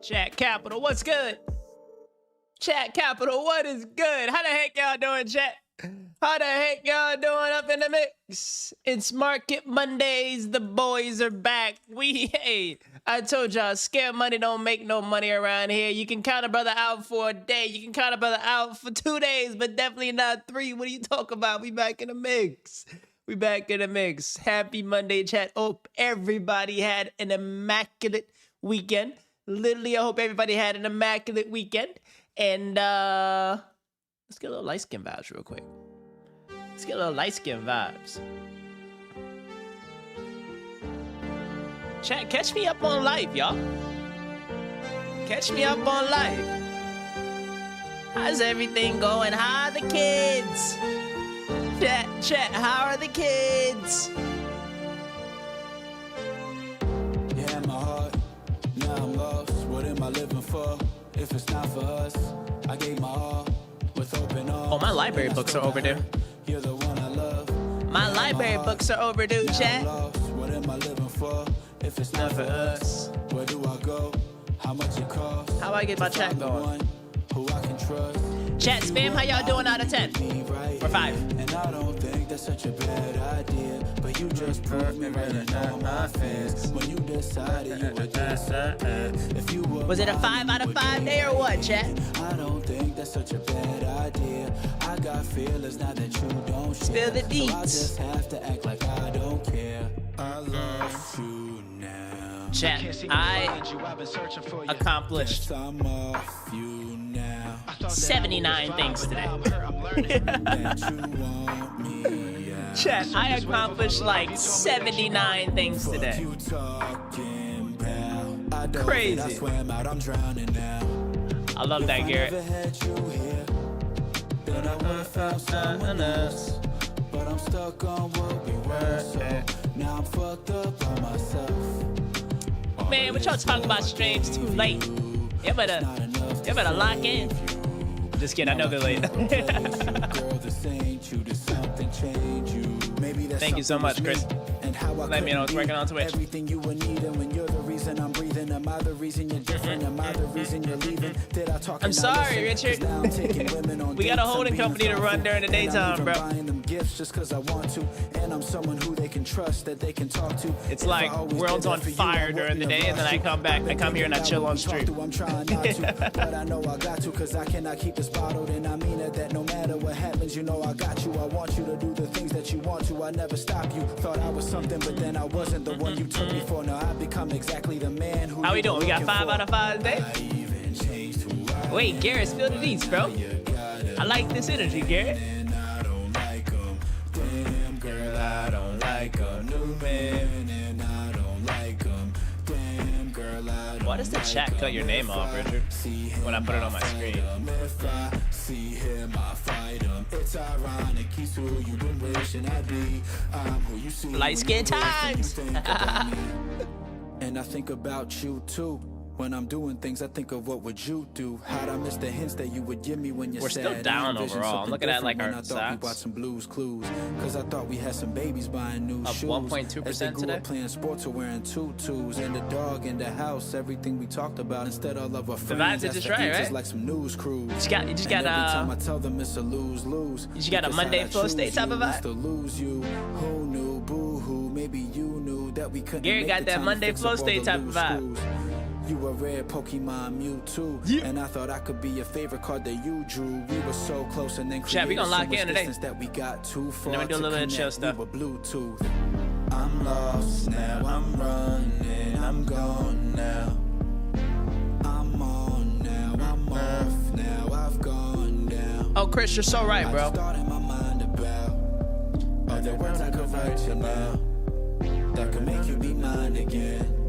Chat Capital, what's good? Chat Capital, what is good? How the heck y'all doing, chat? How the heck y'all doing up in the mix? It's Market Mondays. The boys are back. Hey, I told y'all, scared money don't make no money around here. You can count a brother out for a day. You can count a brother out for 2 days, but definitely not 3. What are you talking about? We back in the mix. We back in the mix. Happy Monday, chat. Hope everybody had an immaculate weekend. Literally, I hope everybody had an immaculate weekend. And let's get a little light skin vibes real quick. Let's get a little light skin vibes. Chat, catch me up on life, y'all. Catch me up on life. How's everything going? How are the kids? Chat, how are the kids? Yeah, my heart, now I'm lost. What am I living for? If it's not for us, I gave my all with open arms. Oh, my library books are overdue. You're the one I love. My library books are overdue, chat. What am I living for? If it's not for us, where do I go? How much it costs? How do I get my chat going? Who I can trust. Chat spam, how y'all doing out of 10? Or 5? And I don't think that's such a bad idea, but you just proved me right in all my fears. When you decided you were disappeared. If you were Was it a 5 out of 5 day or what, chat? I don't think that's such a bad idea. I got feelings now that you don't share. Spill the So I deets. just have to act like I don't care. I love you now. Chat, I accomplished I'm off you now. 79 things today. That you want me out. Chat, I accomplished like 79 things today. You talking about? I don't Crazy. think I swam out, I'm drowning now. I love that, I Garrett. never had you here, then I would've found someone else. But I'm stuck on what we were, so now I'm fucked up by myself. Man, what y'all talking about streams too late? You better lock in. Just kidding, I know they're late. Girl, this ain't you, there's something change you. Maybe that's Thank you so much, something with Chris. me and how I Let me know it's couldn't working on be Twitch. Everything you would need, and when you're the reason I'm breathing, am I the reason you're different? Am I the reason you're leaving? Did I talk? I'm and not sorry, listen? Richard. 'Cause now I'm taking women on We got a dates, I'm holding being company to run thoughtful, during the and I'm daytime, even bro. buying them gifts just 'cause I want to, and I'm someone who they can trust, that they can talk to. It's If like I always world's did on that for you, fire I during the wouldn't day, have and then I lost come you. back, I've I been come here and I thinking chill about on what we stream. talked to, I'm trying not to, but I know I got to, 'cause I cannot keep this bottled, and I mean it, that no matter what happens, you know I got you. I want you to do the things that you want to. I never stop you. Thought I was something, but then I wasn't the one you took me for. Now I've become exactly the man who. How we you doing? were We got looking 5 for. out of 5 today? I even changed who I Wait, Garrett, spill the deets, bro. I like this energy, Garrett. and I don't like 'em. Damn, girl, I don't like 'em. New man, and I don't like 'em. Damn, girl, I don't Why does the chat like cut 'em. your name If off, I Richard? see him, When I put it on my I fight screen. 'em. If I see him, I fight him. It's ironic, he's who you've been wishing I'd be. I'm who you see. Light skin when you times. think about me. And I think about you too. When I'm doing things, I think of what would you do. How'd I miss the hints that you would give me when you're We're sad? still down I envisioned overall. I'm something looking at, like, different our when I thought we stats. bought some Blues Clues. 'Cause I thought we had some babies buying new Up shoes. 1.2% As they grew today? up playing sports or wearing tutus. And the dog in the house, everything we talked about. Instead of love, a friend. vibes are that's just the right, answers right? like some news crews. You just And got every time I tell them it's a lose-lose. you just got a because Monday how'd I flow choose state type you of vibe? is to lose you. Who knew? Boo-hoo. Maybe you knew that we couldn't Gary make got the that time to Monday fix flow up all state the type of loose vibe. screws. You a rare Pokemon Mewtwo, Yeah. and I thought I could be your favorite card that you drew. We were so close, and then Chat, we created gonna so lock much in today. distance that we got too far then we do a to little bit of chill connect. stuff. We were Bluetooth. I'm lost now, I'm running, I'm gone now. I'm on now, I'm off now, I've gone down. Oh, Chris, you're so right, I bro. just thought in my mind about other words I could write you now that could make you be mine again.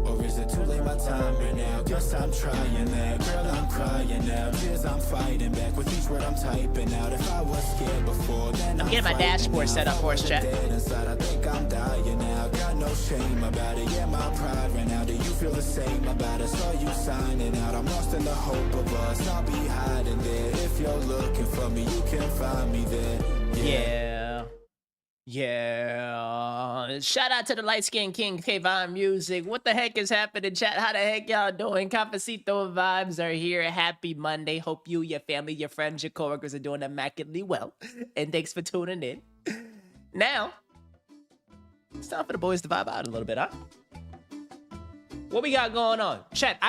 Or is it too late, my time right now? Guess I'm trying now, girl, I'm crying now. Tears I'm fighting back with each word I'm typing out. If I was scared before, then I'm getting my fighting dashboard now. set up If I for us, wasn't chat. dead inside, I think I'm dying now. Got no shame about it, yeah, my pride right now. Do you feel the same about it? Saw you signing out, I'm lost in the hope of us. I'll be hiding there. If you're looking for me, you can find me there. Yeah. Yeah. Shout out to the light skinned king, Kayvon Music. What the heck is happening, chat? How the heck y'all doing? Cafecito vibes are here. Happy Monday. Hope you, your family, your friends, your coworkers are doing immaculately well. And thanks for tuning in. Now, it's time for the boys to vibe out a little bit, huh? What we got going on? Chat,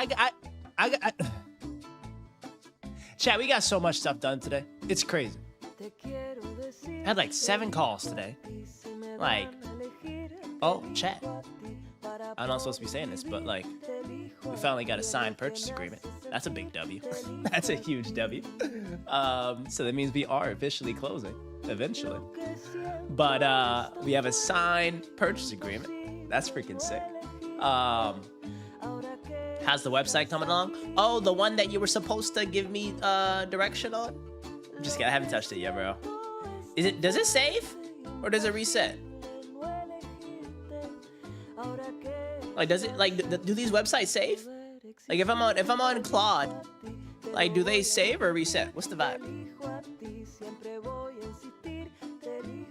Chat, we got so much stuff done today. It's crazy. I had like 7 calls today. Like, oh, chat. I'm not supposed to be saying this, but like, we finally got a signed purchase agreement. That's a big W. That's a huge W. So that means we are officially closing eventually. But we have a signed purchase agreement. That's freaking sick. How's the website coming along? Oh, the one that you were supposed to give me direction on? I'm just kidding, I haven't touched it yet, bro. Does it save? Or does it reset? Like, does it, like, do these websites save? Like, if I'm on Claude, like, do they save or reset? What's the vibe?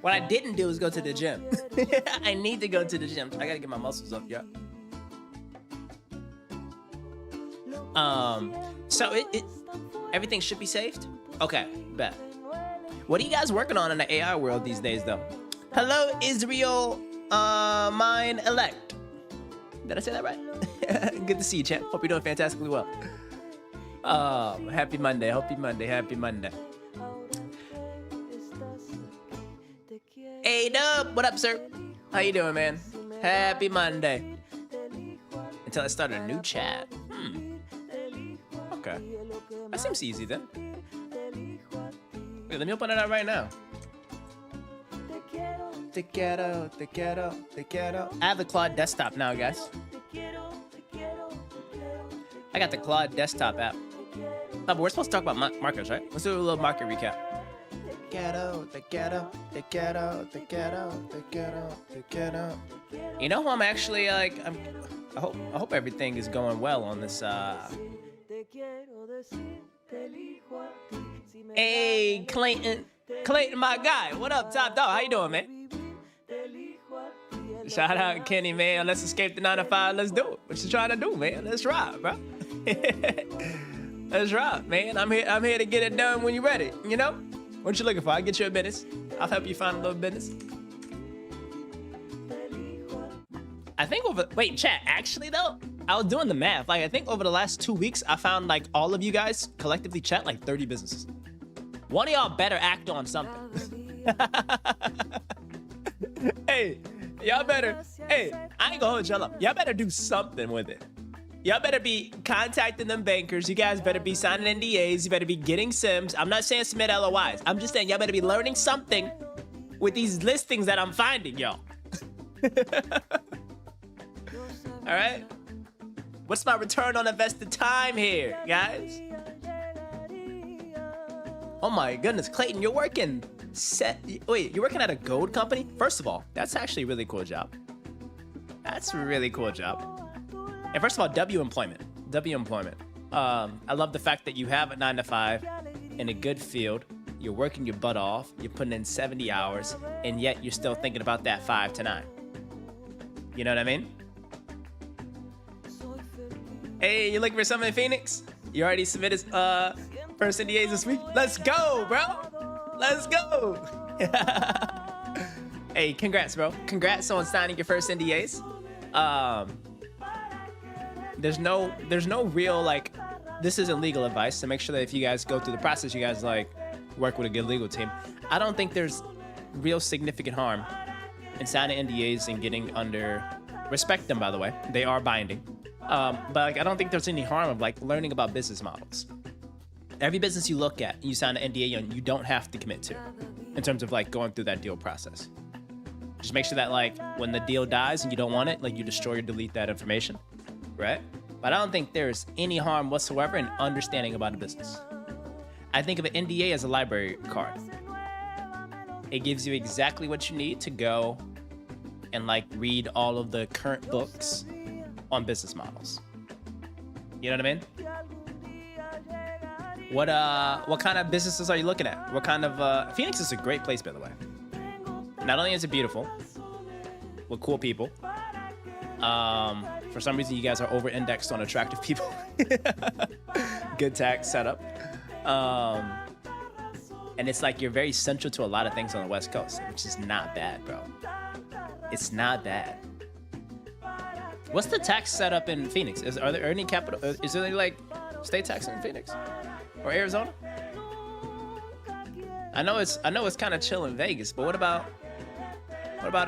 What I didn't do is go to the gym. I need to go to the gym. I gotta get my muscles up, yeah. So everything should be saved? Okay, bet. What are you guys working on in the AI world these days, though? Hello, Israel, mine elect. Did I say that right? Good to see you, champ. Hope you're doing fantastically well. Happy Monday, happy Monday, happy Monday. Hey, Dub, what up, sir? How you doing, man? Happy Monday. Until I start a new chat. Okay. That seems easy, then. Wait, let me open it up right now. Te quiero, te quiero, te quiero. I have the Claude desktop now, guys. I got the Claude desktop app. Oh, but we're supposed to talk about markers, right? Let's do a little market recap. Te quiero, te quiero, te quiero, te quiero, te quiero, te quiero. You know who I'm actually like? I hope everything is going well on this. Hey, Clayton, my guy. What up, top dog? How you doing, man? Shout out Kenny, man. Let's escape the 9 to 5. Let's do it. What you trying to do, man? Let's ride, bro. Let's ride, man. I'm here to get it done when you're ready. You know? What you looking for? I'll get you a business. I'll help you find a little business. I think wait, chat, actually though, I was doing the math. Like, I think over the last 2 weeks, I found like all of you guys collectively chat like 30 businesses. One of y'all better act on something. Hey, y'all better, hey, I ain't gonna hold y'all up. Y'all better do something with it. Y'all better be contacting them bankers. You guys better be signing NDAs. You better be getting SIMs. I'm not saying submit LOIs. I'm just saying y'all better be learning something with these listings that I'm finding, y'all. All right? What's my return on invested time here, guys? Oh my goodness, Clayton, you're working wait, you're working at a gold company? First of all, that's actually a really cool job. That's a really cool job. And first of all, W employment. I love the fact that you have a 9 to 5 in a good field. You're working your butt off. You're putting in 70 hours, and yet you're still thinking about that 5 to 9. You know what I mean? Hey, you looking for something in Phoenix? You already submitted first NDAs this week? Let's go, bro. Let's go. Hey, congrats, bro. Congrats on signing your first NDAs. There's no real, like, this isn't legal advice, so make sure that if you guys go through the process, you guys like work with a good legal team. I don't think there's real significant harm in signing NDAs and getting under, respect them, by the way, they are binding. But like, I don't think there's any harm of like learning about business models. Every business you look at, you sign an NDA on, you don't have to commit to in terms of like going through that deal process. Just make sure that like when the deal dies and you don't want it, like you destroy or delete that information, right? But I don't think there's any harm whatsoever in understanding about a business. I think of an NDA as a library card. It gives you exactly what you need to go and like read all of the current books on business models. You know what I mean? What kind of businesses are you looking at? What kind of Phoenix is a great place, by the way. Not only is it beautiful, with cool people, for some reason you guys are over-indexed on attractive people. Good tax setup. And it's like you're very central to a lot of things on the West Coast, which is not bad, bro. It's not bad. What's the tax setup in Phoenix? Are there any capital? Is there any like state tax in Phoenix or Arizona? I know it's kind of chill in Vegas, but what about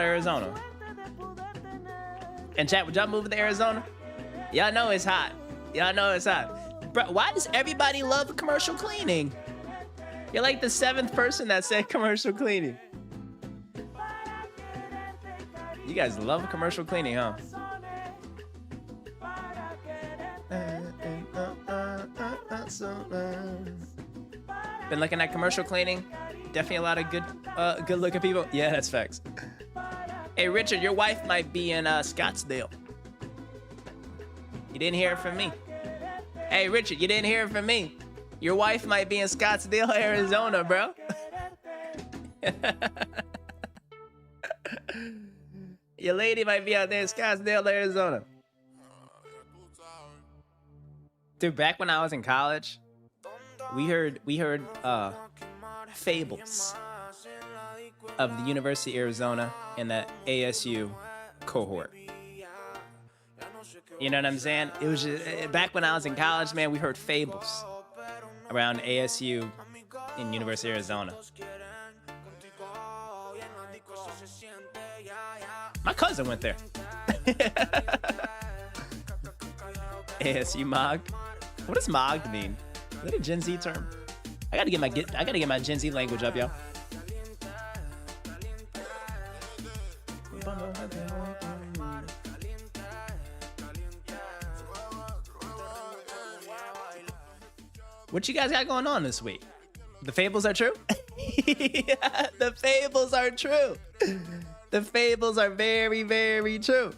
Arizona? And chat, would y'all move to Arizona? Y'all know it's hot. Y'all know it's hot. Bro, why does everybody love commercial cleaning? You're like the 7th person that said commercial cleaning. You guys love commercial cleaning, huh? Been looking at commercial cleaning. Definitely a lot of good looking people. Yeah, that's facts. Hey, Richard, your wife might be in Scottsdale. You didn't hear it from me. Hey, Richard, you didn't hear it from me. Your wife might be in Scottsdale, Arizona, bro. Your lady might be out there in Scottsdale, Arizona. Dude, back when I was in college, we heard fables of the University of Arizona and the ASU cohort. You know what I'm saying? It was just, back when I was in college, man, we heard fables around ASU in University of Arizona. My cousin went there. ASU Mog. What does Mog mean? Is that a Gen Z term? I gotta get my Gen Z language up, yo. What you guys got going on this week? The fables are true? Yeah, the fables are true. The fables are very, very true.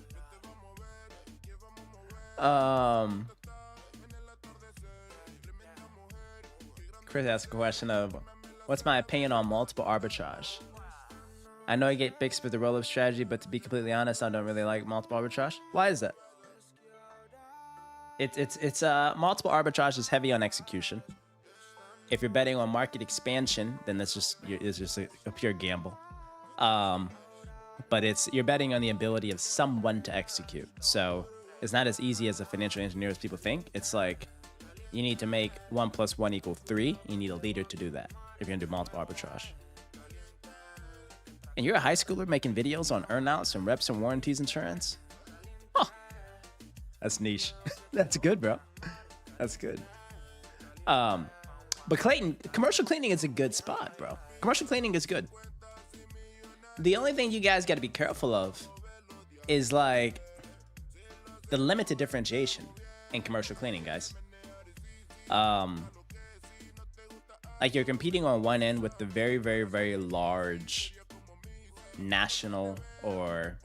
Chris asked a question of, what's my opinion on multiple arbitrage? I know I get fixed with the roll-up strategy, but to be completely honest, I don't really like multiple arbitrage. Why is that? It's multiple arbitrage is heavy on execution. If you're betting on market expansion, then it's just a pure gamble. But you're betting on the ability of someone to execute. So it's not as easy as a financial engineer as people think. It's like you need to make 1 + 1 = 3. You need a leader to do that if you're gonna do multiple arbitrage. And you're a high schooler making videos on earnouts and reps and warranties insurance? Huh. That's niche. That's good, bro. That's good. But Clayton, commercial cleaning is a good spot, bro. Commercial cleaning is good. The only thing you guys got to be careful of is like the limited differentiation in commercial cleaning, guys. Like you're competing on one end with the very, very, very large national or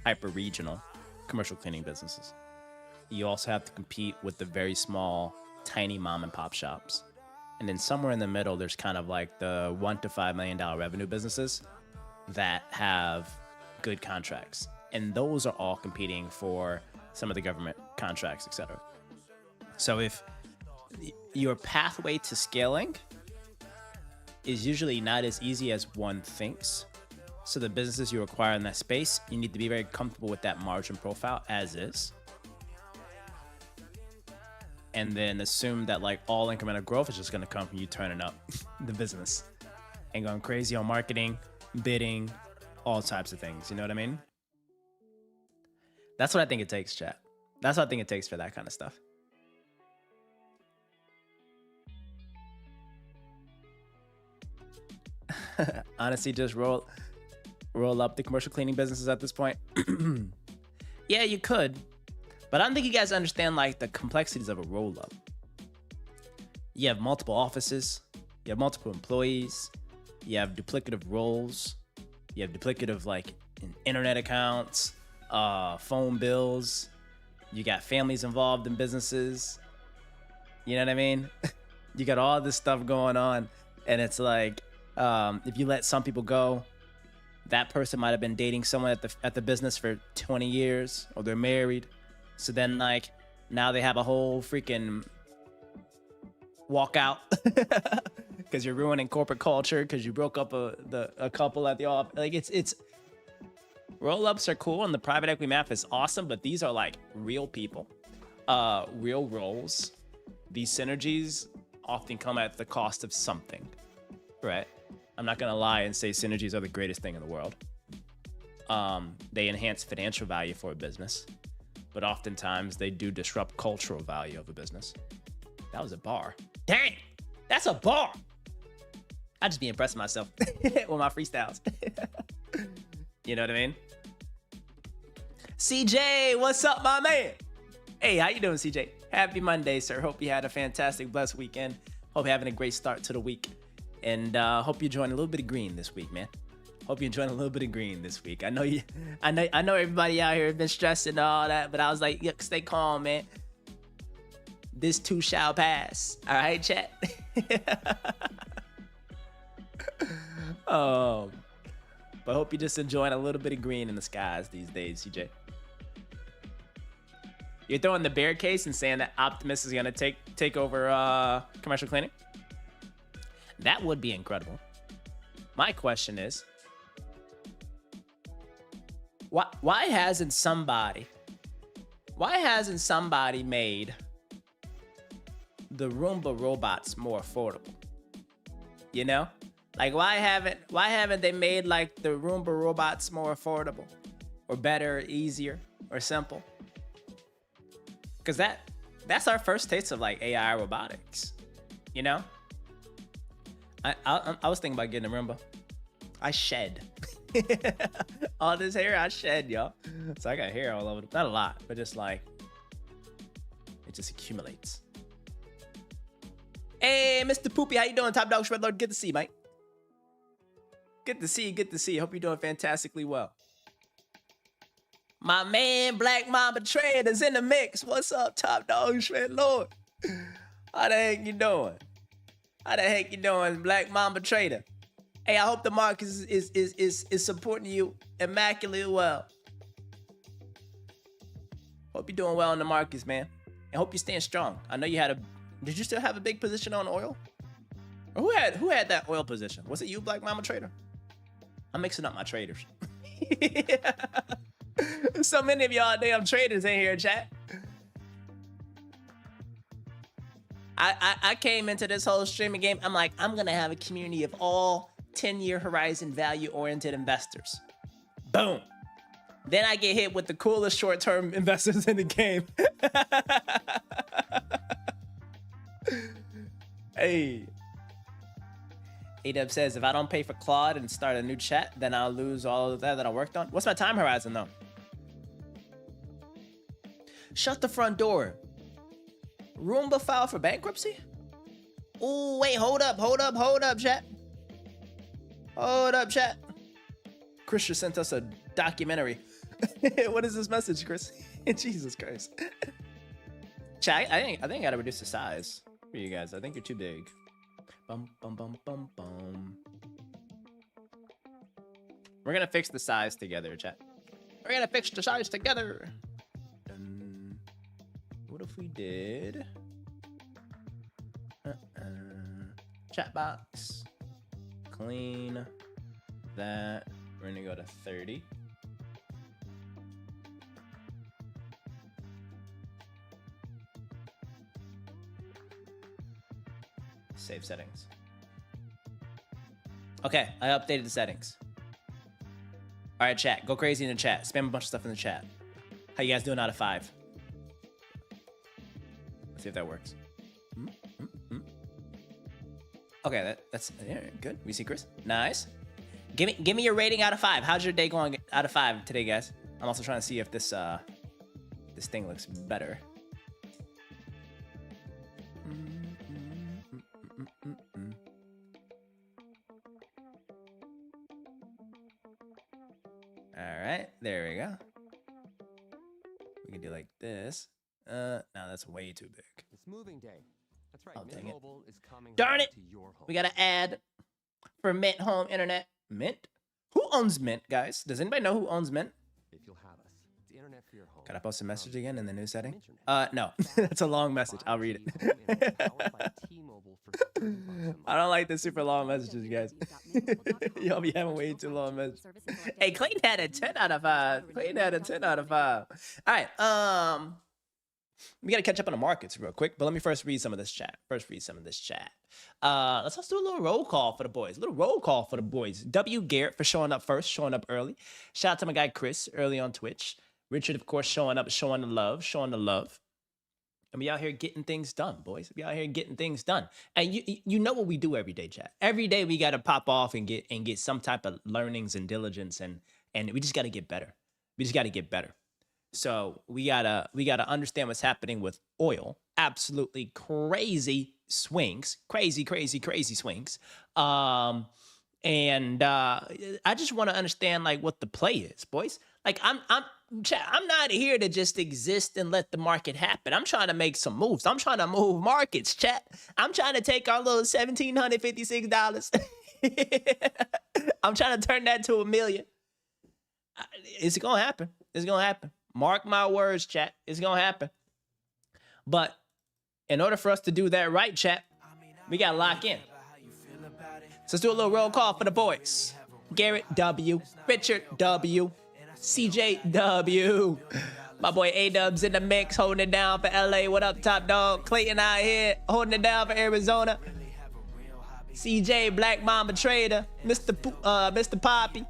hyper-regional commercial cleaning businesses. You also have to compete with the very small, tiny mom and pop shops. And then somewhere in the middle, there's kind of like the $1 to $5 million revenue businesses that have good contracts. And those are all competing for some of the government contracts, etc. So if your pathway to scaling is usually not as easy as one thinks, so the businesses you acquire in that space, you need to be very comfortable with that margin profile as is. And then assume that like all incremental growth is just going to come from you turning up the business and going crazy on marketing, bidding, all types of things. You know what I mean? That's what I think it takes, chat. That's what I think it takes for that kind of stuff. Honestly, just roll up the commercial cleaning businesses at this point. Yeah, you could. But I don't think you guys understand like the complexities of a roll-up. You have multiple offices, you have multiple employees, you have duplicative roles, you have duplicative like internet accounts, phone bills, you got families involved in businesses. You know what I mean? You got all this stuff going on, and it's like if you let some people go, That person might have been dating someone at the business for 20 years, or they're married. So then like now they have a whole freaking walkout because you're ruining corporate culture because you broke up a couple at the office. Like it's roll-ups are cool and the private equity math is awesome, but these are like real people, real roles. These synergies often come at the cost of something, right? I'm not gonna lie and say synergies are the greatest thing in the world. They enhance financial value for a business, but oftentimes they do disrupt cultural value of a business. That was a bar. Dang, that's a bar. I just be impressing myself with my freestyles. You know what I mean? CJ, what's up, my man? Hey, how you doing, CJ? Happy Monday, sir. Hope you had a fantastic, blessed weekend. Hope you're having a great start to the week. And hope you're enjoying a little bit of green this week, man. Hope you're enjoying a little bit of green this week. I know everybody out here has been stressing and all that, but I was like, yuck, stay calm, man. This too shall pass. All right, chat. But hope you're just enjoying a little bit of green in the skies these days, CJ. You're throwing the bear case and saying that Optimus is gonna take over commercial cleaning? That would be incredible. My question is, why hasn't somebody made the Roomba robots more affordable? You know, like why haven't they made like the Roomba robots more affordable, or better, easier, or simple? Because that's our first taste of like AI robotics, you know. I was thinking about getting a Roomba. I shed all this hair. I shed, y'all. So I got hair all over. Not a lot, but just like it just accumulates. Hey, Mr. Poopy, how you doing? Top Dog Shred Lord, good to see you, mate. Good to see you. Good to see you. Hope you're doing fantastically well. My man, Black Mamba Trade is in the mix. What's up, Top Dog Shred Lord? How the heck you doing? How the heck you doing, Black Mamba Trader? Hey, I hope the market is supporting you immaculately well. Hope you're doing well in the markets, man. And hope you're staying strong. I know you had did you still have a big position on oil? Or who had that oil position? Was it you, Black Mamba Trader? I'm mixing up my traders. So many of y'all damn traders in here, chat. I came into this whole streaming game. I'm like, I'm gonna have a community of all 10-year horizon value-oriented investors. Boom. Then I get hit with the coolest short-term investors in the game. Hey. ADub says, if I don't pay for Claude and start a new chat, then I'll lose all of that I worked on. What's my time horizon, though? Shut the front door. Roomba filed for bankruptcy? Oh, wait, hold up, chat. Hold up, chat. Chris just sent us a documentary. What is this message, Chris? Jesus Christ. Chat, I think I gotta reduce the size for you guys. I think you're too big. Bum, bum, bum, bum, bum. We're gonna fix the size together, chat. We're gonna fix the size together. What if we did chat box, clean that. We're gonna go to 30. Save settings. Okay, I updated the settings. All right, chat, go crazy in the chat. Spam a bunch of stuff in the chat. How you guys doing out of 5? Let's see if that works. Okay, that's yeah, good. We see Chris. Nice. Give me your rating out of 5. How's your day going out of 5 today, guys? I'm also trying to see if this thing looks better. All right, there we go. We can do like this. No, that's way too big. It's moving day. That's right. Oh, Mint dang it. Mobile is coming Darn home it! to your home. We got to add for Mint Home Internet. Mint Who owns Mint, guys? Does anybody know who owns Mint? If you'll have us, it's the internet for your home. Can I post a message again in the new setting? Internet. No. That's a long message. I'll read 5G home internet it. powered by T-Mobile for $30 a month. I don't like the super long messages, guys. Y'all be having way too long messages. Hey, Clayton had a 10 out of 5. Clayton had a 10 out of 5. All right. We got to catch up on the markets real quick, but let me first read some of this chat. Let's do a little roll call for the boys. W. Garrett for showing up first, showing up early. Shout out to my guy Chris early on Twitch. Richard, of course, showing up, showing the love. And we out here getting things done, boys. We out here getting things done. And you know what we do every day, chat. Every day we got to pop off and get some type of learnings and diligence, and we just got to get better. So we gotta understand what's happening with oil. Absolutely crazy swings, crazy swings. I just want to understand like what the play is, boys. Like I'm not here to just exist and let the market happen. I'm trying to make some moves. I'm trying to move markets, chat. I'm trying to take our little $1,756. I'm trying to turn that to $1 million. It's gonna happen. Mark my words, chat. It's gonna happen. But in order for us to do that right, chat, we gotta lock in. So let's do a little roll call for the boys. Garrett W, Richard W, CJ W, my boy A-Dubs in the mix, holding it down for LA. What up, top dog? Clayton out here, holding it down for Arizona. CJ, Black Mamba Trader, Mr. Poppy.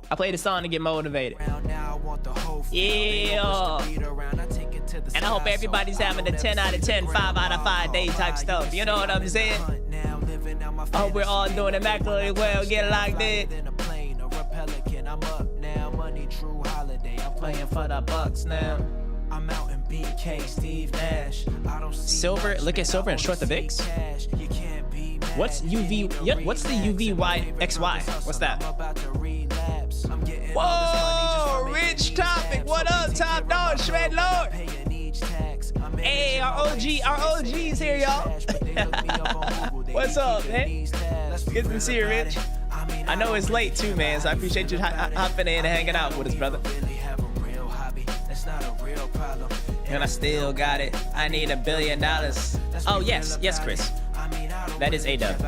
I play the song to get motivated. Yeah. And I hope everybody's having a 10 out of 10, 5 out of 5 day type stuff. You know what I'm saying? I hope we're all doing immaculately well. Get locked in. I'm playing for the Bucks now. I'm out in BK, Steve Nash. Silver, look at Silver and short the VIX. What's UV? Yep, what's the UVYXY? What's that? Whoa, rich topic. What up, top dog, Shred Lord? Hey, our OG's here, y'all. What's up, man? Good to see you, Rich. I know it's late too, man, so I appreciate you hopping in and hanging out with us, brother. And I still got it. I need $1 billion. Oh, yes, Chris. That is A-Dub.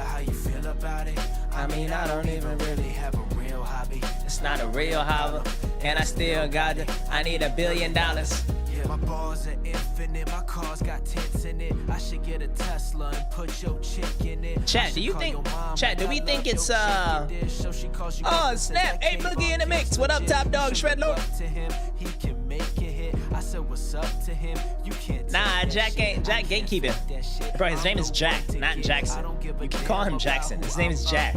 I mean, I don't even really have a real hobby. It's not a real hobby. And I still got it. I need $1 billion. My balls are infinite. My car's got tits in it. I should get a Tesla and put your chick in it. Chat, do we think it's oh, snap. Hey, Boogie in the mix. What up, top dog, Shred Lord? He can make it hit. I said, what's up to him? You can't. Nah, Jack gatekeeping. Bro, his name is Jack, not Jackson. You can call him Jackson. His name is Jack.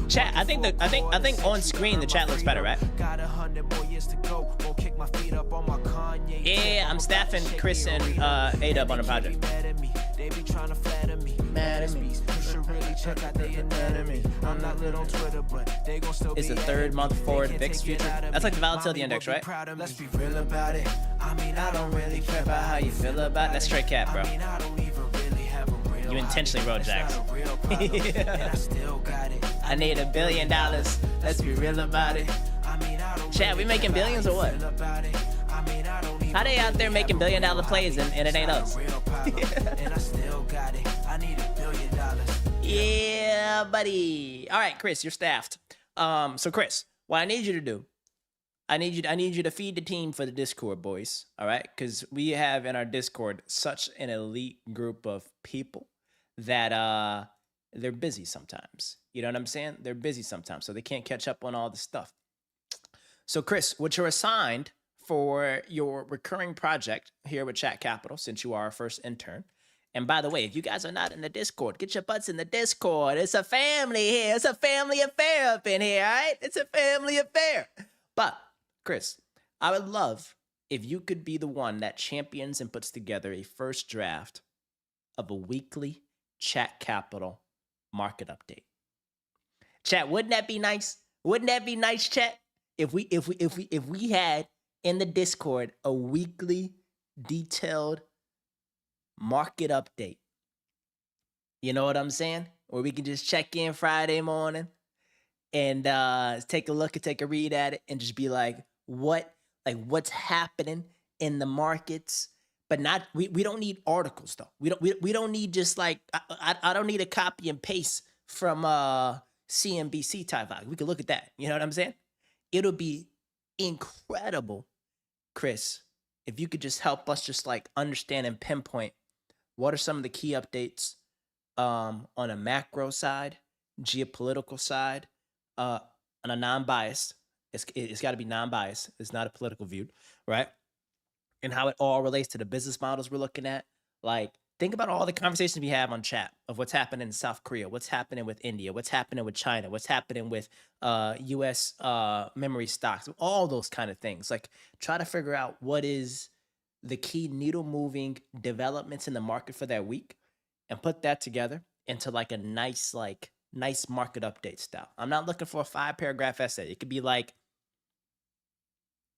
Chat, I think on screen the chat looks better, right? Yeah, I'm staffing Chris and A-Dub on a project. They be trying to flatter me. Mad at me. You should really check out the anatomy. I'm not lit on Twitter, but they gon' still be. It's the third month forward VIX future. That's like the volatility index, right? Let's be real about it. I mean, I don't really care about how you feel about it. That's straight cap, bro. You intentionally wrote Jackson. Yeah. I need $1 billion. Let's be real about it. Chat, we making billions or what? How they out there making $1 billion plays and it ain't us? Yeah, buddy. All right, Chris, you're staffed. So Chris, what I need you to do, I need you to feed the team for the Discord, boys. All right, because we have in our Discord such an elite group of people that they're busy sometimes. You know what I'm saying? They're busy sometimes, so they can't catch up on all the stuff. So Chris, what you're assigned for your recurring project here with Chat Capital, since you are our first intern. And by the way, if you guys are not in the Discord, get your butts in the Discord. It's a family here. It's a family affair up in here, all right? It's a family affair. But Chris, I would love if you could be the one that champions and puts together a first draft of a weekly Chat Capital market update. Chat, wouldn't that be nice? Wouldn't that be nice, chat? If we had in the Discord a weekly detailed market update. You know what I'm saying? Where we can just check in Friday morning and take a look and take a read at it and just be like, what's happening in the markets? But not we don't need articles though. We don't need just like I don't need a copy and paste from CNBC type vibe. We could look at that. You know what I'm saying? It'll be incredible, Chris, if you could just help us just like understand and pinpoint what are some of the key updates on a macro side, geopolitical side, on a non-biased. It's got to be non-biased. It's not a political view, right? And how it all relates to the business models we're looking at. Like, think about all the conversations we have on chat of what's happening in South Korea, what's happening with India, what's happening with China, what's happening with U.S. Memory stocks, all those kind of things. Like, try to figure out what is the key needle-moving developments in the market for that week, and put that together into like a nice market update style. I'm not looking for a 5-paragraph essay. It could be like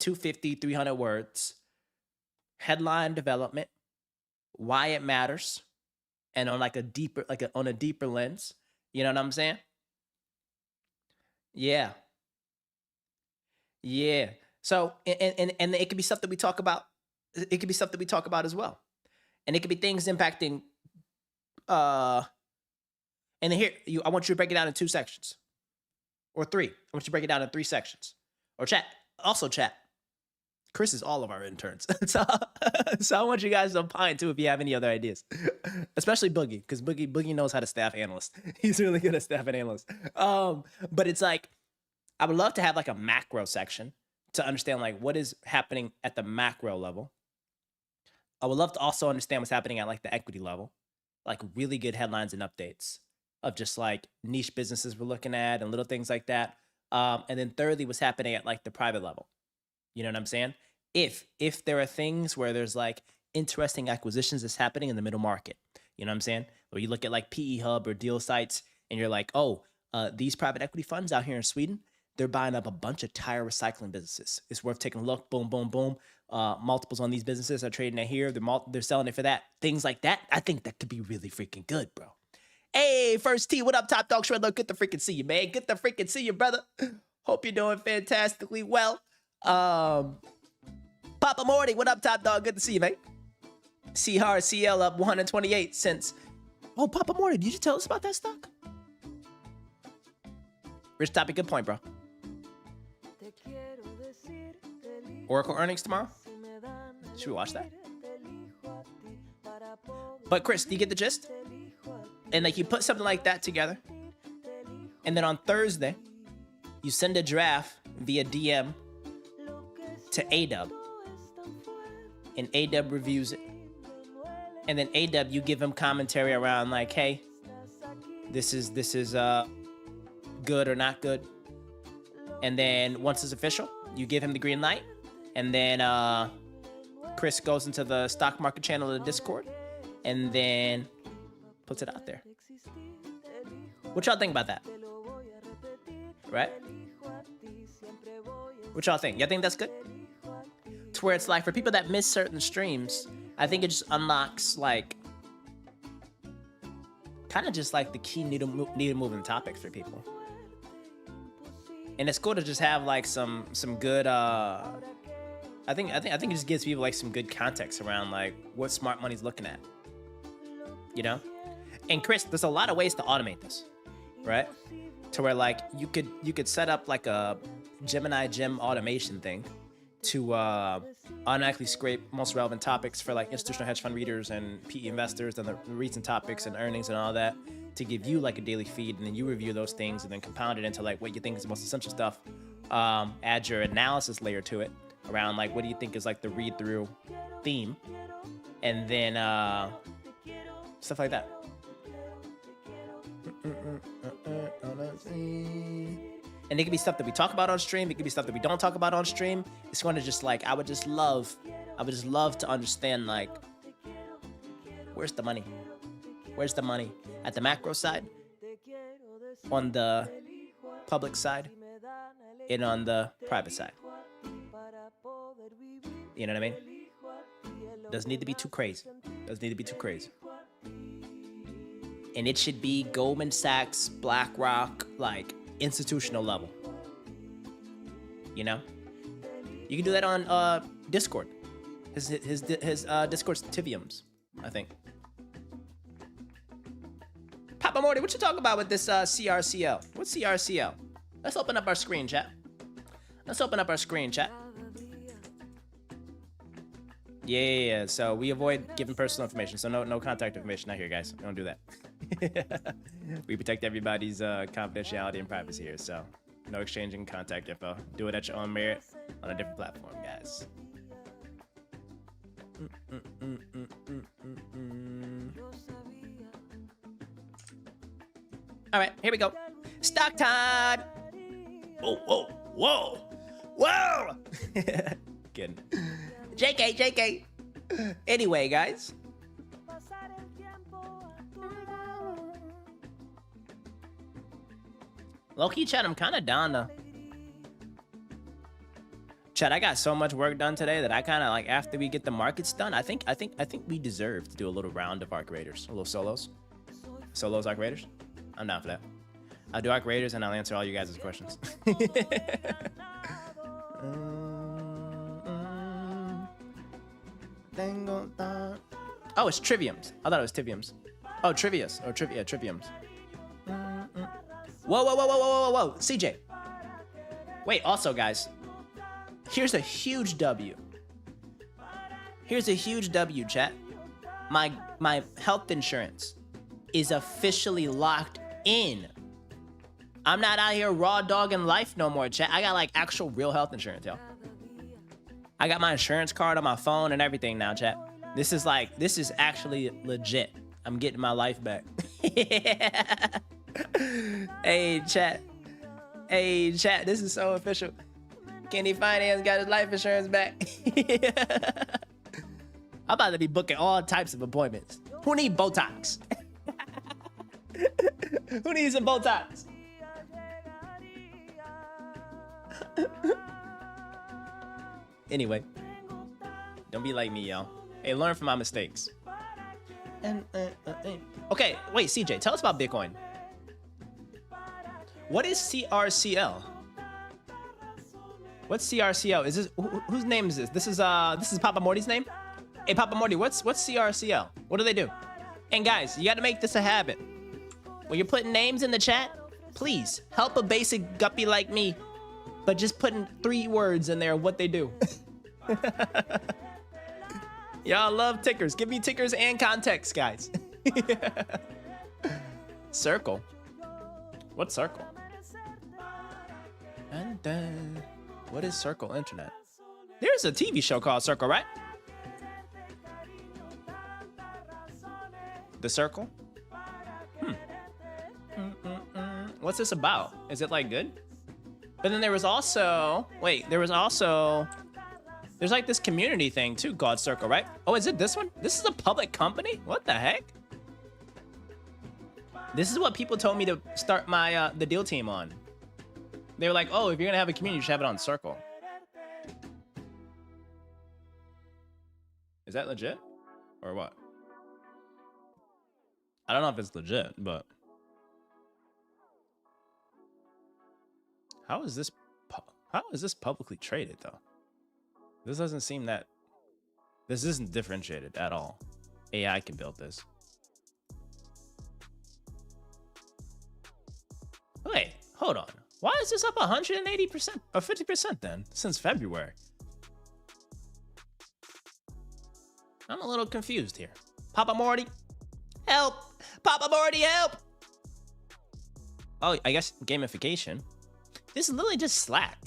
250, 300 words, headline development, why it matters, and on like a deeper, on a deeper lens. You know what I'm saying? Yeah. So, and it could be stuff that we talk about. It could be stuff that we talk about as well. And it could be things impacting, and then here, I want you to break it down in 2 sections. Or 3. I want you to break it down in 3 sections. Or chat. Chris is all of our interns. so I want you guys to opine too if you have any other ideas. Especially Boogie, because Boogie knows how to staff analyst. He's really good at staffing analysts. But it's like, I would love to have like a macro section to understand like what is happening at the macro level. I would love to also understand what's happening at like the equity level, like really good headlines and updates of just like niche businesses we're looking at and little things like that. And then thirdly, what's happening at like the private level. You know what I'm saying? If there are things where there's like interesting acquisitions that's happening in the middle market, you know what I'm saying? Or you look at like PE Hub or deal sites and you're like, oh, these private equity funds out here in Sweden, they're buying up a bunch of tire recycling businesses. It's worth taking a look. Boom, boom, boom. Multiples on these businesses are trading it here. They're selling it for that. Things like that. I think that could be really freaking good, bro. Hey, First T, what up, Top Dog Shredder? Good to freaking see you, man. Good to freaking see you, brother. Hope you're doing fantastically well. Papa Morty, what up, Top Dog? Good to see you, man. C-Hard CL up 128 cents. Oh, Papa Morty, did you tell us about that stock? Rich Topic, good point, bro. Oracle earnings tomorrow? Should we watch that? But Chris, do you get the gist? And like you put something like that together, and then on Thursday, you send a draft via DM to ADub, and ADub reviews it. And then ADub, you give him commentary around like, hey, this is good or not good. And then once it's official, you give him the green light. And then Chris goes into the stock market channel of the Discord and then puts it out there. What y'all think about that? Right? What y'all think? Y'all think that's good? To where it's like, for people that miss certain streams, I think it just unlocks like kind of just like the key needle moving topics for people. And it's cool to just have like some good I think it just gives people like some good context around like what smart money's looking at. You know? And Chris, there's a lot of ways to automate this, right? To where like you could set up like a Gemini gem automation thing to automatically scrape most relevant topics for like institutional hedge fund readers and PE investors and the recent topics and earnings and all that, to give you like a daily feed, and then you review those things and then compound it into like what you think is the most essential stuff. Add your analysis layer to it around like what do you think is like the read through theme, and then stuff like that. And it could be stuff that we talk about on stream. It could be stuff that we don't talk about on stream. It's going to just like, I would just love to understand like, where's the money? Where's the money? At the macro side, on the public side, and on the private side. You know what I mean? Doesn't need to be too crazy. Doesn't need to be too crazy. And it should be Goldman Sachs, BlackRock, like institutional level. You know? You can do that on Discord. His Discord's Tiviums, I think. Papa Morty, what you talking about with this CRCL? What's CRCL? Let's open up our screen, chat. Let's open up our screen, chat. Yeah. So we avoid giving personal information. So no contact information out here, guys. We don't do that. We protect everybody's confidentiality and privacy here. So no exchanging contact info. Do it at your own merit on a different platform, guys. All right, here we go. Stock time. Whoa. Kidding. JK. Anyway, guys. Low-key, chat, I'm kind of down to... Chat, I got so much work done today that I kind of like, after we get the markets done, I think we deserve to do a little round of Arc Raiders. A little solos. Solos Arc Raiders. I'm down for that. I'll do Arc Raiders and I'll answer all you guys' questions. Oh, it's Triviums. I thought it was Tiviums. Oh, Trivius. Or Triviums. Whoa. CJ. Wait, also, guys. Here's a huge W. Here's a huge W, chat. My health insurance is officially locked in. I'm not out here raw dogging life no more, chat. I got like actual real health insurance, yo. I got my insurance card on my phone and everything now, chat. This is actually legit. I'm getting my life back. Hey, chat. This is so official. Kenny Finance got his life insurance back. I'm about to be booking all types of appointments. Who need Botox? Who needs some Botox? Anyway, don't be like me, y'all. Hey, learn from my mistakes. Okay, wait, CJ, tell us about Bitcoin. What is CRCL? What's CRCL? Is this whose name is this? This is Papa Morty's name? Hey, Papa Morty, what's CRCL? What do they do? And guys, you got to make this a habit. When you're putting names in the chat, please help a basic guppy like me, but just putting 3 words in there of what they do. Y'all love tickers. Give me tickers and context, guys. Circle. What's Circle? And then, what is Circle Internet? There's a TV show called Circle, right? The Circle? What's this about? Is it like good? But then there was also, there's like this community thing too called Circle, right? Oh, is it this one? This is a public company? What the heck? This is what people told me to start my the deal team on. They were like, oh, if you're gonna have a community, you should have it on Circle. Is that legit? Or what? I don't know if it's legit, but how is this publicly traded though? This doesn't seem that. This isn't differentiated at all. AI can build this. Wait, hold on. Why is this up 180% or 50% then since February? I'm a little confused here. Papa Morty, help! Papa Morty, help! Oh, I guess gamification. This is literally just Slack.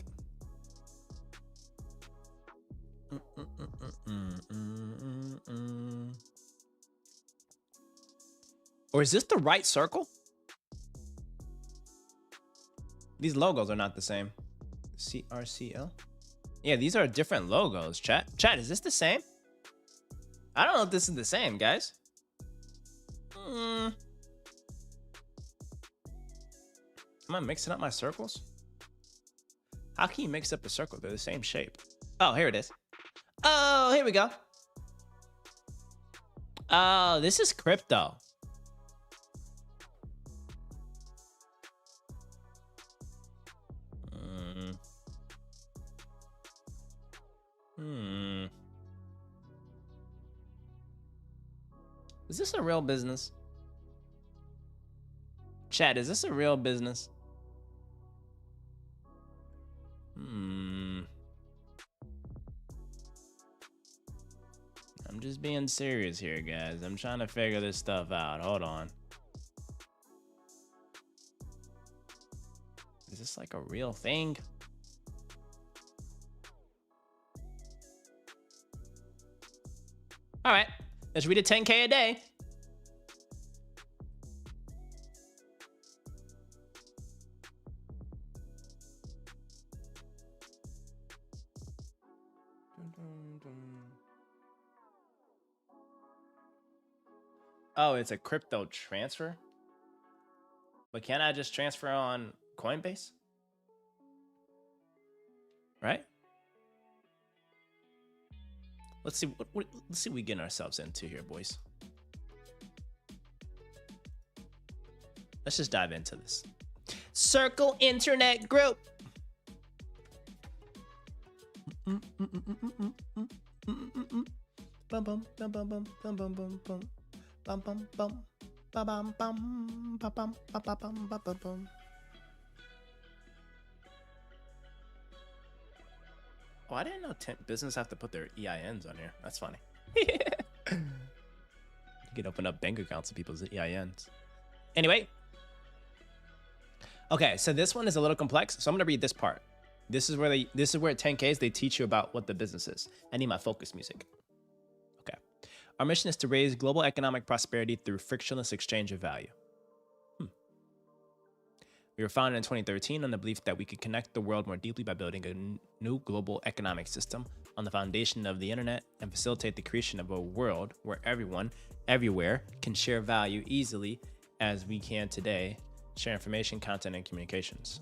Or is this the right circle? These logos are not the same. CRCL? Yeah, these are different logos, chat. Chat, is this the same? I don't know if this is the same, guys. Am I mixing up my circles? How can you mix up a circle? They're the same shape. Oh, here it is. Oh, here we go. Oh, this is crypto. Is this a real business? Chat, is this a real business? I'm just being serious here, guys. I'm trying to figure this stuff out. Hold on. Is this like a real thing? All right, let's read a 10K a day. Oh, it's a crypto transfer? But can't I just transfer on Coinbase? Right? Let's see let's see what we getting ourselves into here, boys. Let's just dive into this. Circle Internet Group. Bum bum bum bum bum bum bum bum bum. Bum bum bum bum bum bum bum bum bum bum bum. Oh, I didn't know business have to put their EINs on here. That's funny. You can open up bank accounts of people's EINs. Anyway. Okay, so this one is a little complex, so I'm gonna read this part. This is where at 10Ks they teach you about what the business is. I need my focus music. Okay. Our mission is to raise global economic prosperity through frictionless exchange of value. We were founded in 2013 on the belief that we could connect the world more deeply by building a new global economic system on the foundation of the internet and facilitate the creation of a world where everyone, everywhere, can share value easily as we can today, share information, content, and communications.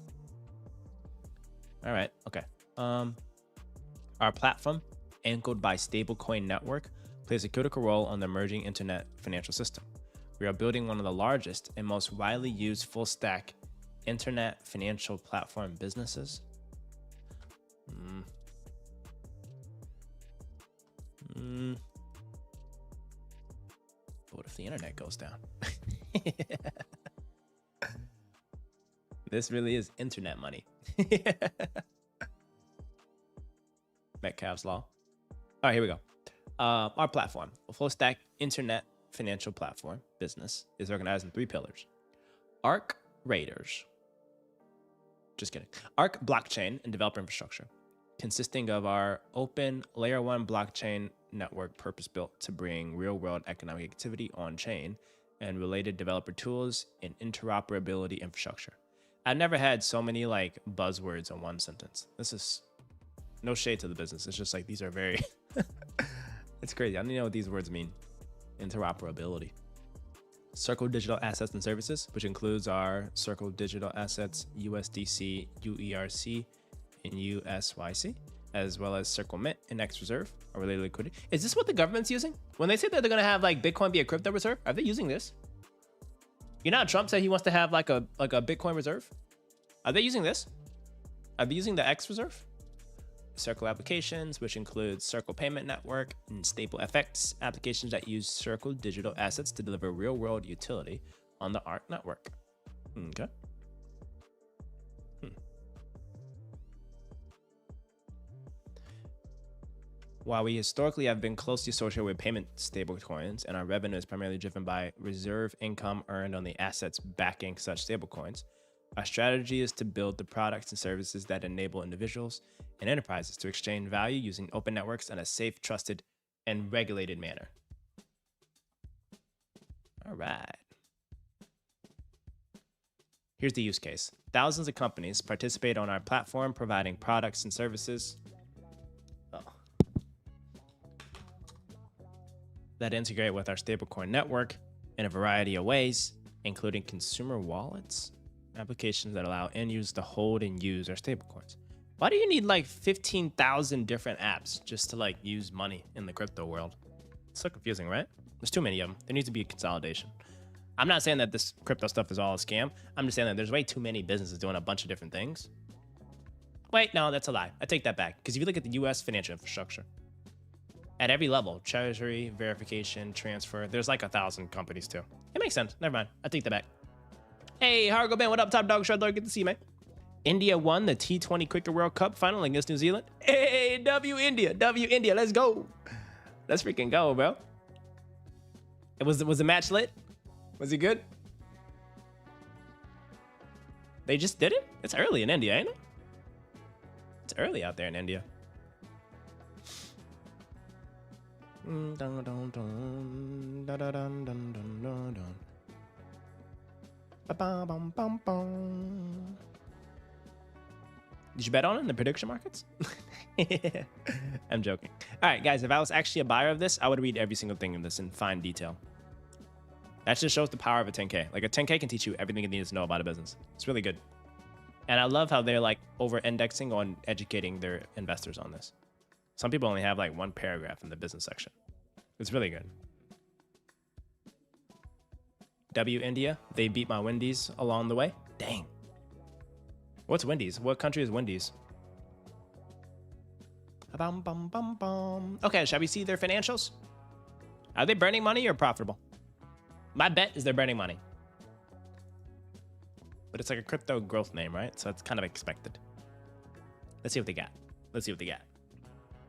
All right, okay. Our platform, anchored by Stablecoin Network, plays a critical role on the emerging internet financial system. We are building one of the largest and most widely used full-stack internet financial platform businesses. What if the internet goes down? This really is internet money. Metcalfe's Law. All right, here we go. Our platform, a full stack internet financial platform business, is organized in 3 pillars. Arc Raiders. Just kidding. Arc blockchain and developer infrastructure, consisting of our open layer 1 blockchain network purpose-built to bring real-world economic activity on-chain and related developer tools and interoperability infrastructure. I've never had so many like buzzwords in one sentence. This is no shade to the business. It's just like these are very it's crazy. I don't even know what these words mean. Interoperability. Circle Digital Assets and Services, which includes our Circle Digital Assets, USDC, UERC, and USYC, as well as Circle Mint and X Reserve, our related liquidity. Is this what the government's using? When they say that they're going to have like Bitcoin be a crypto reserve, are they using this? You know how Trump said he wants to have like a Bitcoin reserve? Are they using this? Are they using the X Reserve? Circle applications, which includes Circle Payment Network and Stable FX applications that use Circle digital assets to deliver real-world utility on the ARC network. Okay. While we historically have been closely associated with payment stablecoins, and our revenue is primarily driven by reserve income earned on the assets backing such stablecoins, our strategy is to build the products and services that enable individuals and enterprises to exchange value using open networks in a safe, trusted, and regulated manner. All right. Here's the use case. Thousands of companies participate on our platform, providing products and services that integrate with our stablecoin network in a variety of ways, including consumer wallets, applications that allow end users to hold and use our stablecoins. Why do you need like 15,000 different apps just to like use money in the crypto world? so confusing, right? There's too many of them. There needs to be a consolidation. I'm not saying that this crypto stuff is all a scam. I'm just saying that there's way too many businesses doing a bunch of different things. Wait, no, that's a lie. I take that back. Because if you look at the US financial infrastructure, at every level, treasury, verification, transfer, there's like 1,000 companies too. It makes sense. Never mind. I take that back. Hey, Hargo Ben, what up, Top Dog Shredler? Good to see you, man. India won the T20 Cricket World Cup final against New Zealand. Hey, W India, let's go. Let's freaking go, bro. Was the match lit? Was it good? They just did it? It's early in India, ain't it? It's early out there in India. Did you bet on it in the prediction markets? I'm joking. All right, guys, if I was actually a buyer of this, I would read every single thing in this in fine detail. That just shows the power of a 10K. Like a 10K can teach you everything you need to know about a business. It's really good. And I love how they're like over-indexing on educating their investors on this. Some people only have like one paragraph in the business section. It's really good. W India, they beat my Wendy's along the way. Dang. What's Wendy's? What country is Wendy's? Okay, shall we see their financials? Are they burning money or profitable? My bet is they're burning money. But it's like a crypto growth name, right? So it's kind of expected. Let's see what they got. Let's see what they got.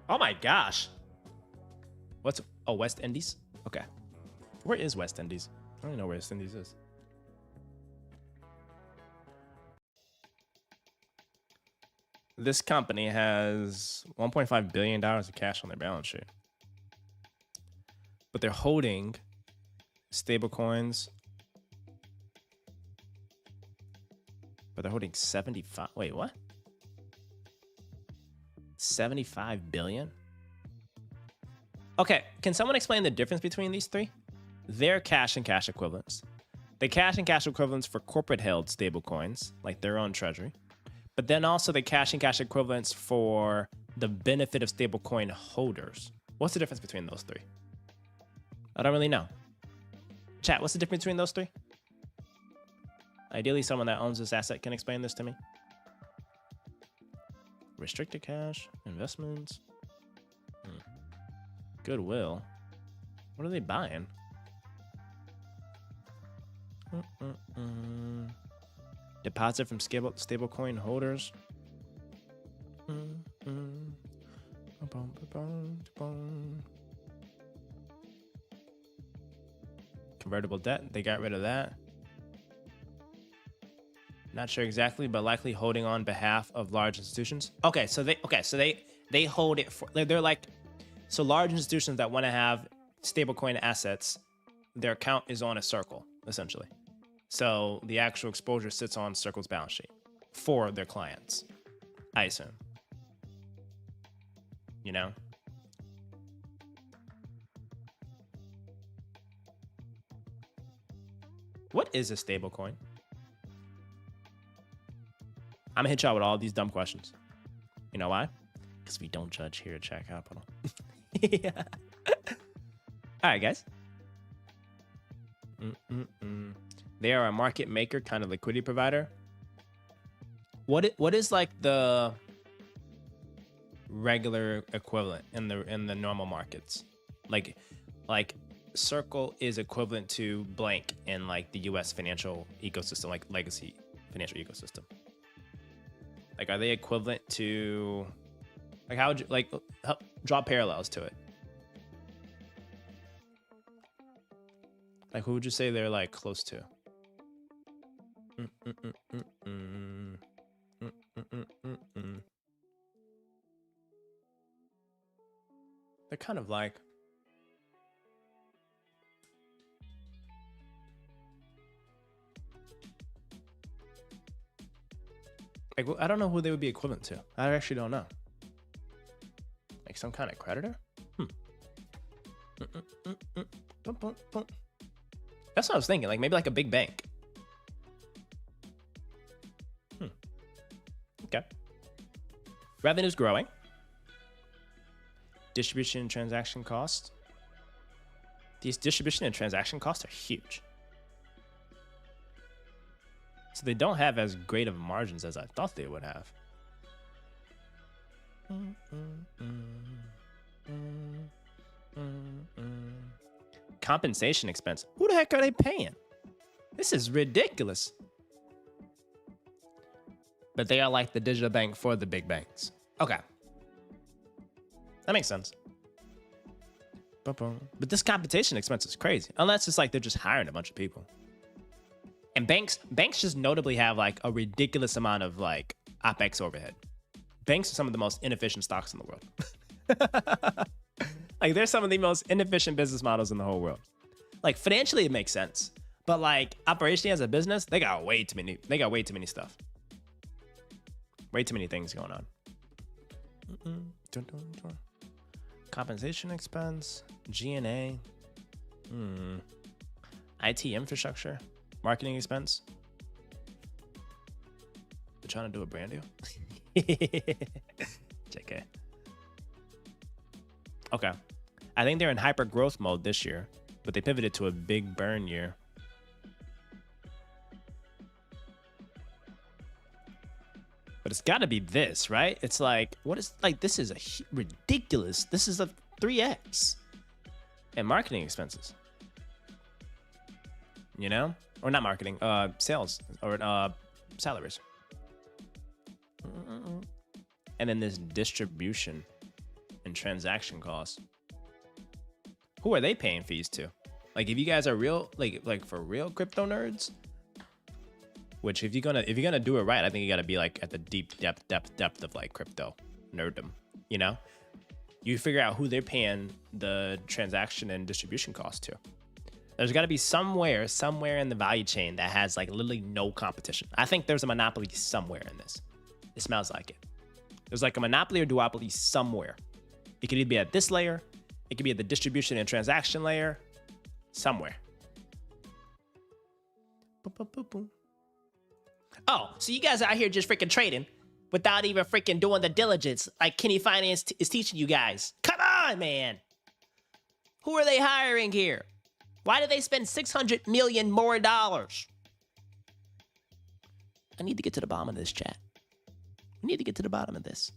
Oh my gosh. What's, oh, West Indies? Okay. Where is West Indies? I don't even know where West Indies is. This company has $1.5 billion of cash on their balance sheet. But they're holding stable coins. But they're holding 75. Wait, what? 75 billion? Okay, can someone explain the difference between these three? They're cash and cash equivalents. The cash and cash equivalents for corporate held stable coins, like their own treasury. But then also the cash and cash equivalents for the benefit of stablecoin holders. What's the difference between those three? I don't really know. Chat, what's the difference between those three? Ideally, someone that owns this asset can explain this to me. Restricted cash, investments, goodwill. What are they buying? Deposit from stablecoin holders. Convertible debt, they got rid of that. Not sure exactly, but likely holding on behalf of large institutions. Okay, so they hold it for, they're like, so large institutions that want to have stablecoin assets, their account is on a Circle, essentially. So the actual exposure sits on Circle's balance sheet for their clients, I assume. You know? What is a stablecoin? I'm gonna hit y'all with all these dumb questions. You know why? Because we don't judge here at Chat Capital. Yeah. All right, guys. They are a market maker, kind of liquidity provider. What is like the regular equivalent in the normal markets? Like Circle is equivalent to blank in like the US financial ecosystem, like legacy financial ecosystem. Like, are they equivalent to, like, how would you, like, draw parallels to it? Like, who would you say they're, like, close to? They're kind of like, I don't know who they would be equivalent to. I actually don't know. Like some kind of creditor? That's what I was thinking. Like maybe like a big bank. Okay. Revenue's growing. Distribution and transaction costs. These distribution and transaction costs are huge. So they don't have as great of margins as I thought they would have. Compensation expense. Who the heck are they paying? This is ridiculous. But they are like the digital bank for the big banks. Okay. That makes sense. But this compensation expense is crazy. Unless it's like they're just hiring a bunch of people. And banks just notably have like a ridiculous amount of like OpEx overhead. Banks are some of the most inefficient stocks in the world. Like they're some of the most inefficient business models in the whole world. Like financially it makes sense. But like operationally as a business, they got way too many stuff. Way too many things going on. Compensation expense, G&A, IT infrastructure, marketing expense. They're trying to do a brand deal. JK. Okay. I think they're in hyper growth mode this year, but they pivoted to a big burn year. But it's got to be this, right? It's like, what is, like, this is a ridiculous. This is a 3x. And marketing expenses. You know? Or not marketing, sales or salaries. And then this distribution and transaction costs. Who are they paying fees to? Like, if you guys are real, like for real crypto nerds, which if you're gonna do it right, I think you gotta be like at the deep depth of like crypto nerddom. You know, you figure out who they're paying the transaction and distribution costs to. There's got to be somewhere in the value chain that has like literally no competition. I think there's a monopoly somewhere in this. It smells like it. There's like a monopoly or duopoly somewhere. It could either be at this layer, it could be at the distribution and transaction layer, somewhere. Oh, so you guys are out here just freaking trading without even freaking doing the diligence like Kenny Finance is teaching you guys. Come on, man. Who are they hiring here? Why did they spend $600 million more? I need to get to the bottom of this, chat. We need to get to the bottom of this.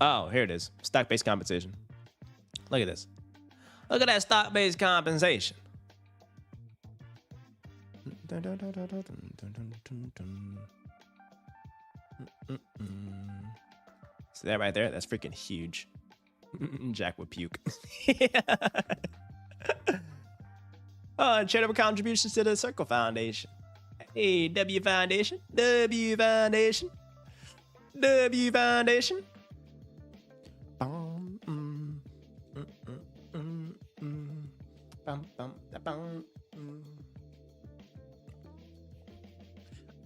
Oh, here it is. Stock-based compensation. Look at this. Look at that stock-based compensation. See that right there? That's freaking huge. Jack would puke. Oh, charitable contributions to the Circle Foundation. Hey, W Foundation. W Foundation. W Foundation.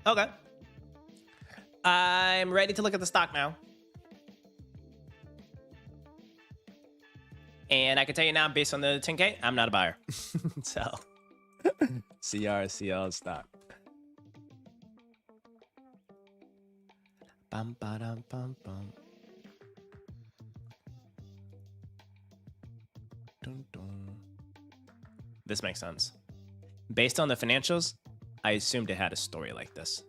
Okay. I'm ready to look at the stock now. And I can tell you now, based on the 10K, I'm not a buyer. So, CRCL stock. Bum, ba-dum, bum, bum. Dun, dun. This makes sense. Based on the financials, I assumed it had a story like this.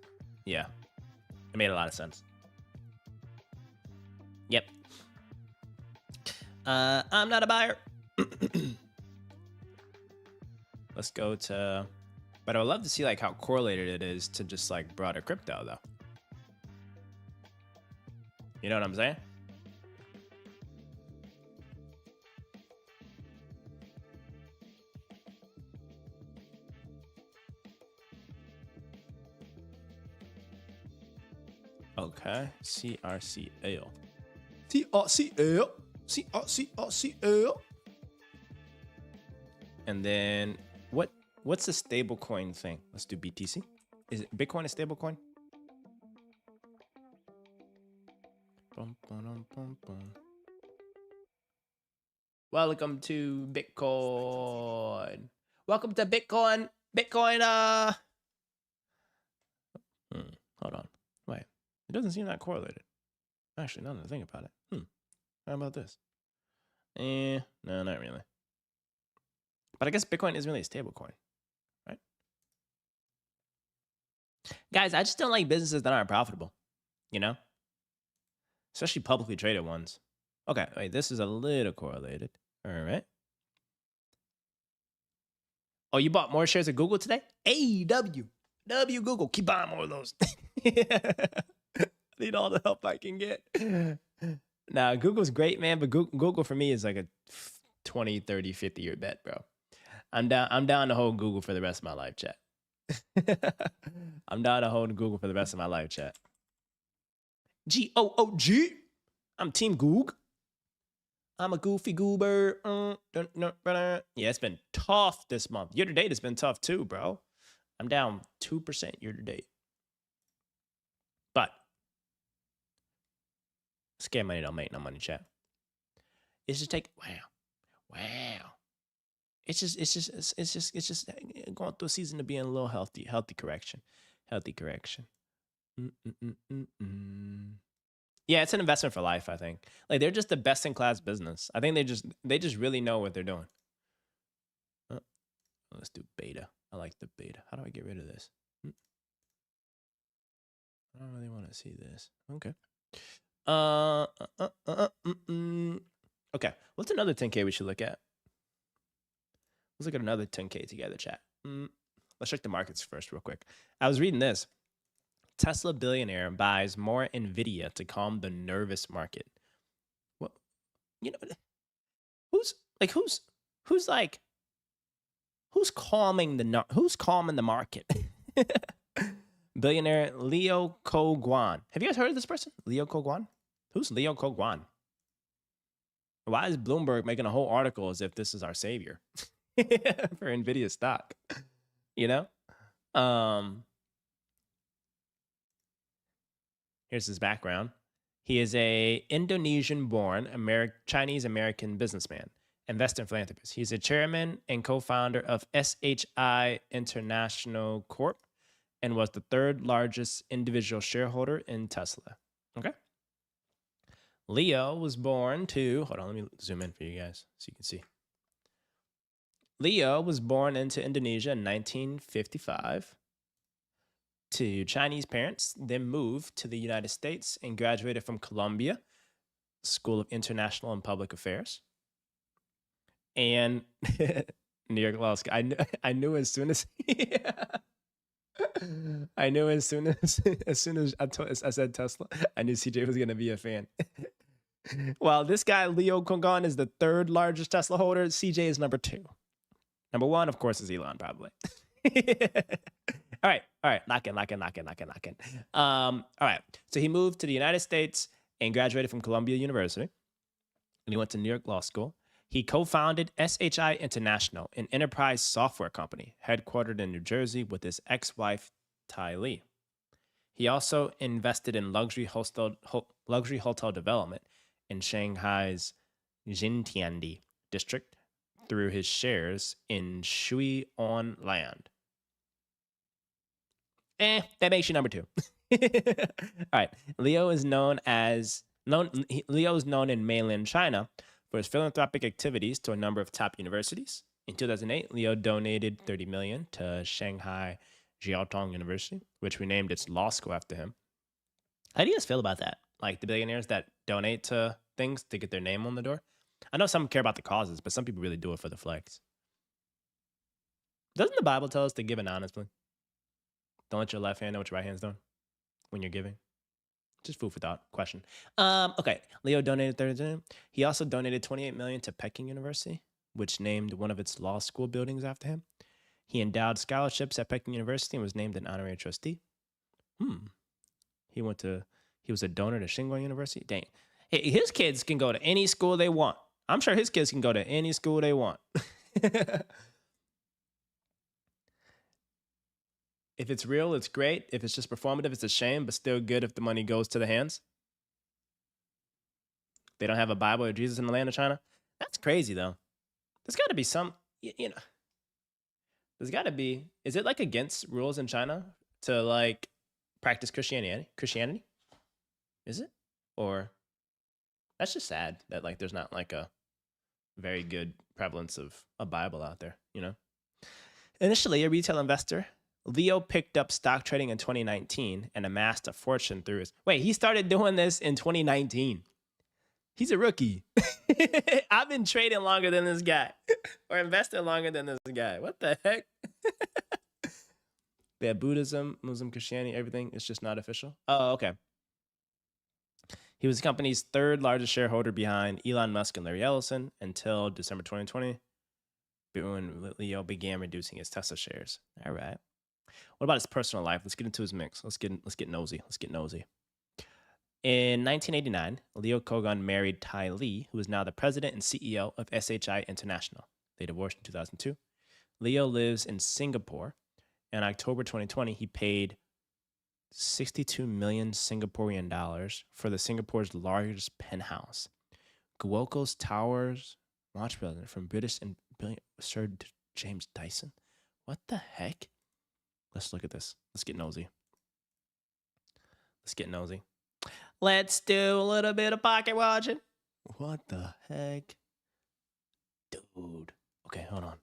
Yeah. It made a lot of sense. Yep. I'm not a buyer. Let's go to... But I would love to see like how correlated it is to just like broader crypto though. You know what I'm saying? Okay, CRCL. CRCL. CRCL. And then what's the stable coin thing? Let's do BTC. Is it Bitcoin a stable coin? Bum, bum, bum, bum. Welcome to Bitcoin. Welcome to Bitcoin. Bitcoin. Hold on. Wait. It doesn't seem that correlated. Actually, now that I think about it. How about this? No, not really. But I guess Bitcoin is really a stable coin, right? Guys, I just don't like businesses that aren't profitable, you know? Especially publicly traded ones. Okay, wait, this is a little correlated. All right. Oh, you bought more shares of Google today? W Google. Keep buying more of those. I need all the help I can get. Now, Google's great, man, but Google for me is like a 20, 30, 50-year bet, bro. I'm down to hold Google for the rest of my life, chat. I'm down to hold Google for the rest of my life, chat. GOOG. I'm Team Goog. I'm a goofy goober. Yeah, it's been tough this month. Year to date, it's been tough too, bro. I'm down 2% year to date. But scam money don't make no money, chat. It's just wow. It's just going through a season of being a little healthy correction. Yeah, it's an investment for life, I think. Like, they're just the best in class business. I think they just really know what they're doing. Let's do beta. I like the beta. How do I get rid of this? I don't really want to see this. Okay. Okay. What's another 10K we should look at? Let's look at another 10K together, chat. Let's check the markets first real quick. I was reading this. Tesla billionaire buys more Nvidia to calm the nervous market. Well, you know, who's calming the market? Billionaire Leo Koguan. Have you guys heard of this person? Leo Koguan? Who's Leo Koguan? Why is Bloomberg making a whole article as if this is our savior for Nvidia stock? You know? Here's his background. He is a Indonesian-born Chinese-American businessman, investor and philanthropist. He's a chairman and co-founder of SHI International Corp and was the third largest individual shareholder in Tesla. Okay. Leo was born to, hold on, let me zoom in for you guys so you can see. Leo was born into Indonesia in 1955 to Chinese parents, then moved to the United States and graduated from Columbia School of International and Public Affairs and New York Law School. I knew as soon as I said Tesla, I knew CJ was gonna be a fan. Well, this guy Leo Koguan is the third largest Tesla holder. CJ is number 2. Number 1, of course, is Elon, probably. All right. Lock in. All right. So he moved to the United States and graduated from Columbia University. And he went to New York Law School. He co-founded SHI International, an enterprise software company headquartered in New Jersey with his ex-wife, Tai Lee. He also invested in luxury hotel development in Shanghai's Xintiandi district through his shares in Shui On Land. That makes you number 2. All right. Leo is known in mainland China for his philanthropic activities to a number of top universities. In 2008, Leo donated $30 million to Shanghai Jiaotong University, which renamed its law school after him. How do you guys feel about that? Like the billionaires that donate to things to get their name on the door? I know some care about the causes, but some people really do it for the flex. Doesn't the Bible tell us to give anonymously? Don't let your left hand know what your right hand's doing when you're giving. Just food for thought. Question. Okay. Leo donated $30 million. He also donated $28 million to Peking University, which named one of its law school buildings after him. He endowed scholarships at Peking University and was named an honorary trustee. He was a donor to Tsinghua University. Dang. Hey, his kids can go to any school they want. I'm sure his kids can go to any school they want. If it's real, it's great. If it's just performative, it's a shame, but still good if the money goes to the hands. They don't have a Bible or Jesus in the land of China. That's crazy though. There's got to be some, you know, there's got to be. Is it like against rules in China to like practice Christianity? Christianity? Is it? Or that's just sad that like there's not like a very good prevalence of a Bible out there, you know? Initially a retail investor, Leo picked up stock trading in 2019 and amassed a fortune through his. Wait, he started doing this in 2019. He's a rookie. I've been trading longer than this guy or investing longer than this guy. What the heck? Yeah, Buddhism, Muslim, Christianity, everything is just not official. Oh, okay. He was the company's third largest shareholder behind Elon Musk and Larry Ellison until December 2020, when Leo began reducing his Tesla shares. All right. What about his personal life? Let's get into his mix. Let's get nosy. Let's get nosy. In 1989, Leo Kogan married Tai Li, who is now the president and CEO of SHI International. They divorced in 2002. Leo lives in Singapore. In October 2020, he paid 62 million Singaporean dollars for the Singapore's largest penthouse. Guoco's Towers launch president from British and Sir James Dyson. What the heck? Let's look at this. Let's get nosy. Let's do a little bit of pocket watching. What the heck? Dude. Okay, hold on.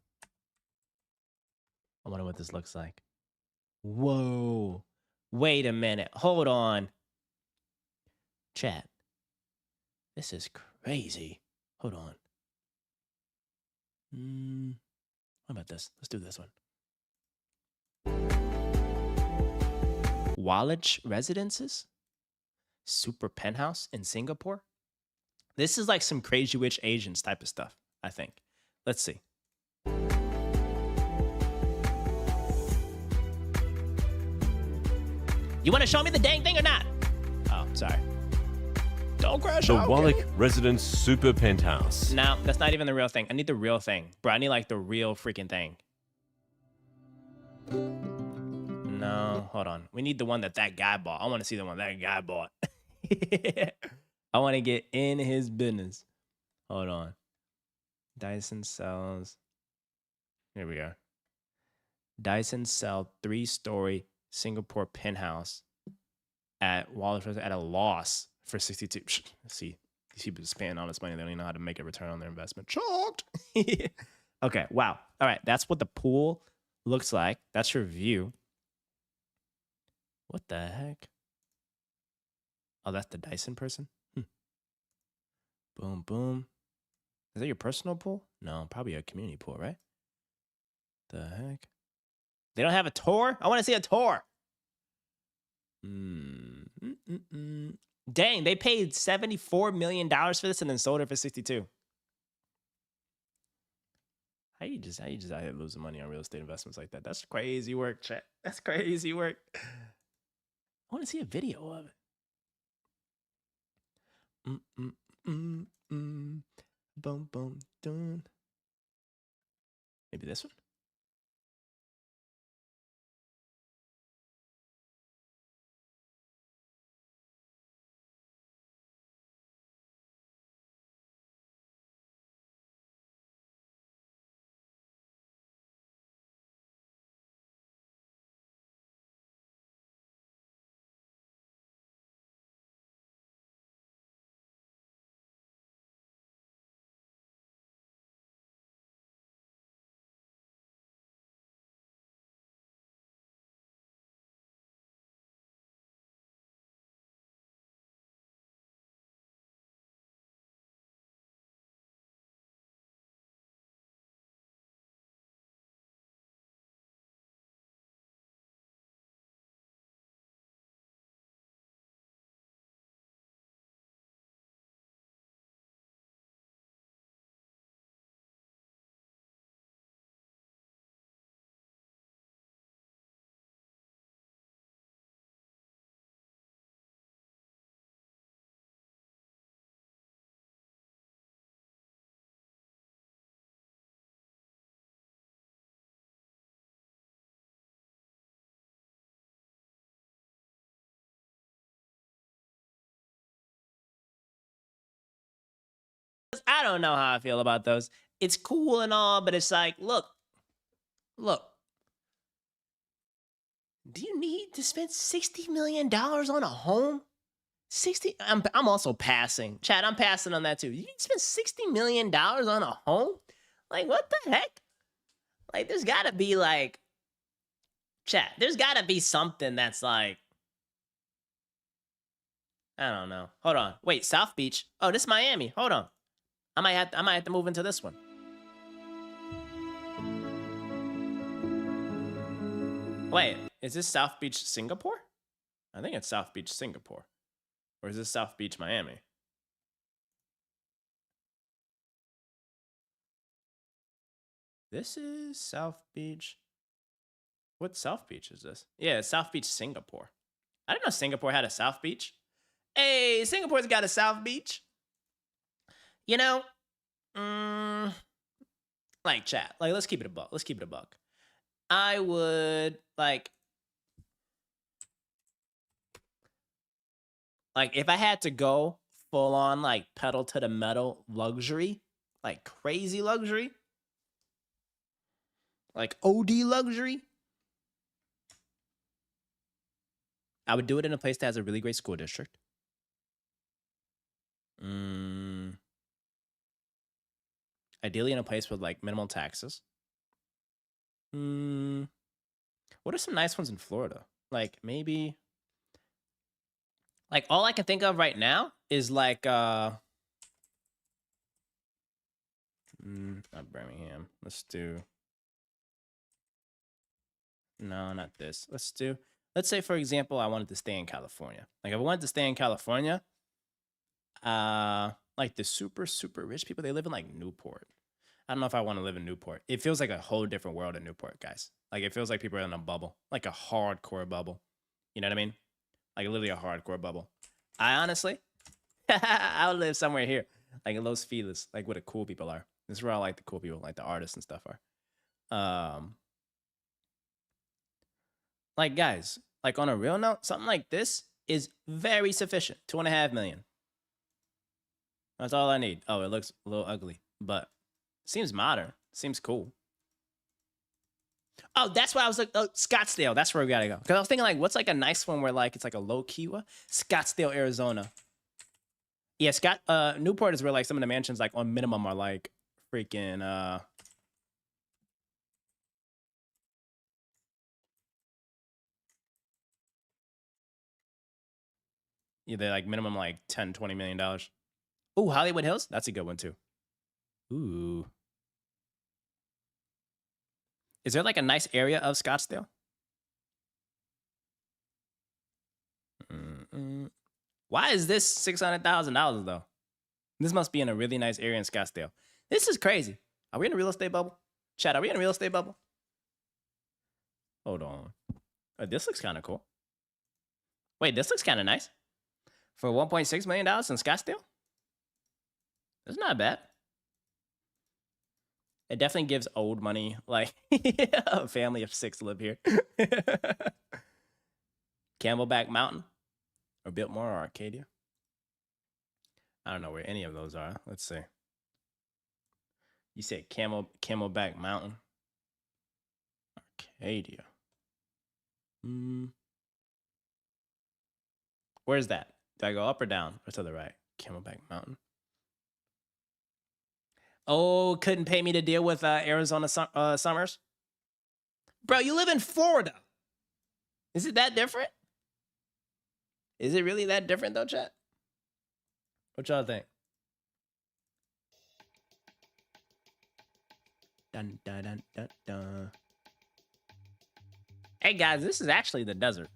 I wonder what this looks like. Whoa. Wait a minute. Hold on. Chat. This is crazy. Hold on. What about this? Let's do this one. Wallach Residences? Super penthouse in Singapore? This is like some Crazy Rich Asians type of stuff, I think. Let's see. You want to show me the dang thing or not? Oh, sorry. Don't crash The out. Wallach Residence Super Penthouse. No, that's not even the real thing. I need the real thing. Bro, I need like the real freaking thing. No, hold on. We need the one that guy bought. I want to see the one that guy bought. I want to get in his business. Hold on. Dyson sells. Here we go. Dyson sell 3-story Singapore penthouse at Wallach at a loss for 62. See, these people spending all this money. They don't even know how to make a return on their investment. Shocked. Okay, wow. All right, that's what the pool looks like. That's your view. What the heck? Oh, that's the Dyson person? Boom, boom. Is that your personal pool? No, probably a community pool, right? The heck? They don't have a tour? I want to see a tour. Dang, they paid $74 million for this and then sold it for 62. How you just out here losing money on real estate investments like that? That's crazy work, chat. That's crazy work. I want to see a video of it. Boom, boom, dun. Maybe this one? I don't know how I feel about those. It's cool and all, but it's like, look. Do you need to spend $60 million on a home? 60. I'm also passing. Chad, I'm passing on that too. You need to spend $60 million on a home? Like, what the heck? Like, there's gotta be like, chat, there's gotta be something that's like, I don't know. Hold on. Wait, South Beach. Oh, this is Miami. Hold on. I might have to move into this one. Wait, is this South Beach, Singapore? I think it's South Beach, Singapore. Or is this South Beach, Miami? This is South Beach. What South Beach is this? Yeah, it's South Beach, Singapore. I didn't know Singapore had a South Beach. Hey, Singapore's got a South Beach. You know, like chat. Like, let's keep it a buck. Let's keep it a buck. I would like if I had to go full on like pedal to the metal luxury, like crazy luxury, like OD luxury, I would do it in a place that has a really great school district. Ideally in a place with like minimal taxes. What are some nice ones in Florida? Like maybe, like all I can think of right now is like not Birmingham. Let's say for example, I wanted to stay in California. Like if I wanted to stay in California, like the super, super rich people, they live in like Newport. I don't know if I want to live in Newport. It feels like a whole different world in Newport, guys. Like it feels like people are in a bubble, like a hardcore bubble. You know what I mean? Like literally a hardcore bubble. I honestly, I would live somewhere here, like in Los Feliz, like where the cool people are. This is where all like the cool people, like the artists and stuff are. Like guys, like on a real note, something like this is very sufficient. 2.5 million. That's all I need. Oh, it looks a little ugly, but seems modern. Seems cool. Oh, that's why I was like, oh, Scottsdale. That's where we gotta go. Because I was thinking, like, what's like a nice one where like it's like a low key one? Scottsdale, Arizona. Yeah, Newport is where like some of the mansions like on minimum are like freaking yeah, they're like minimum like $10-20 million. Ooh, Hollywood Hills? That's a good one too. Ooh. Is there like a nice area of Scottsdale? Why is this $600,000 though? This must be in a really nice area in Scottsdale. This is crazy. Are we in a real estate bubble? Chat, are we in a real estate bubble? Hold on. Oh, this looks kind of cool. Wait, this looks kind of nice. For $1.6 million in Scottsdale? That's not bad. It definitely gives old money, like a family of 6 live here. Camelback Mountain or Biltmore or Arcadia. I don't know where any of those are. Let's see. You said Camelback Mountain. Arcadia. Where's that? Do I go up or down or to the right? Camelback Mountain. Oh, couldn't pay me to deal with Arizona summers? Bro, you live in Florida. Is it that different? Is it really that different though, chat? What y'all think? Dun, dun, dun, dun, dun. Hey guys, this is actually the desert.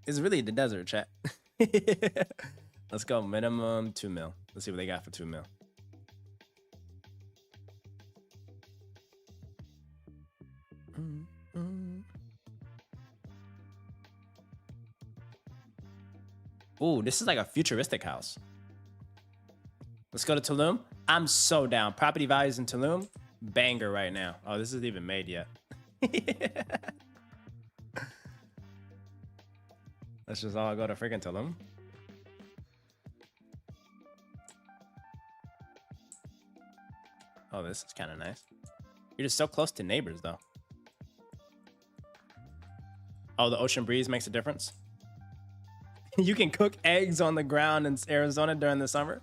It's really the desert, chat. Let's go minimum 2 mil. Let's see what they got for 2 mil. Ooh, this is like a futuristic house. Let's go to Tulum. I'm so down. Property values in Tulum, banger right now. Oh, this isn't even made yet. Let's just all go to freaking Tulum. Oh, this is kind of nice. You're just so close to neighbors, though. Oh, the ocean breeze makes a difference. You can cook eggs on the ground in Arizona during the summer.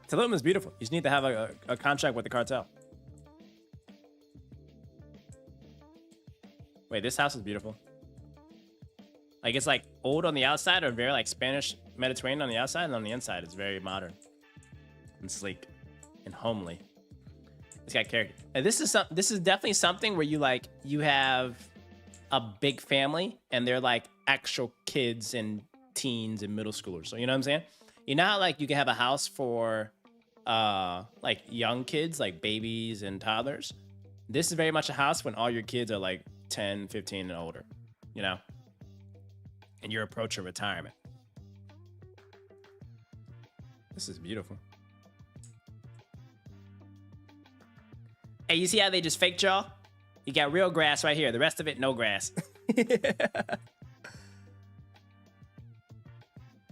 Tulum is beautiful. You just need to have a contract with the cartel. Wait, this house is beautiful. Like, it's like old on the outside, or very like Spanish Mediterranean on the outside, and on the inside it's very modern and sleek and homely. It's got character. And this is definitely something where you have a big family and they're like actual kids and teens and middle schoolers. So you know what I'm saying? You know how like you can have a house for like young kids, like babies and toddlers. This is very much a house when all your kids are like 10, 15 and older, you know? And you're approaching retirement. This is beautiful. Hey, you see how they just faked y'all? You got real grass right here. The rest of it, no grass.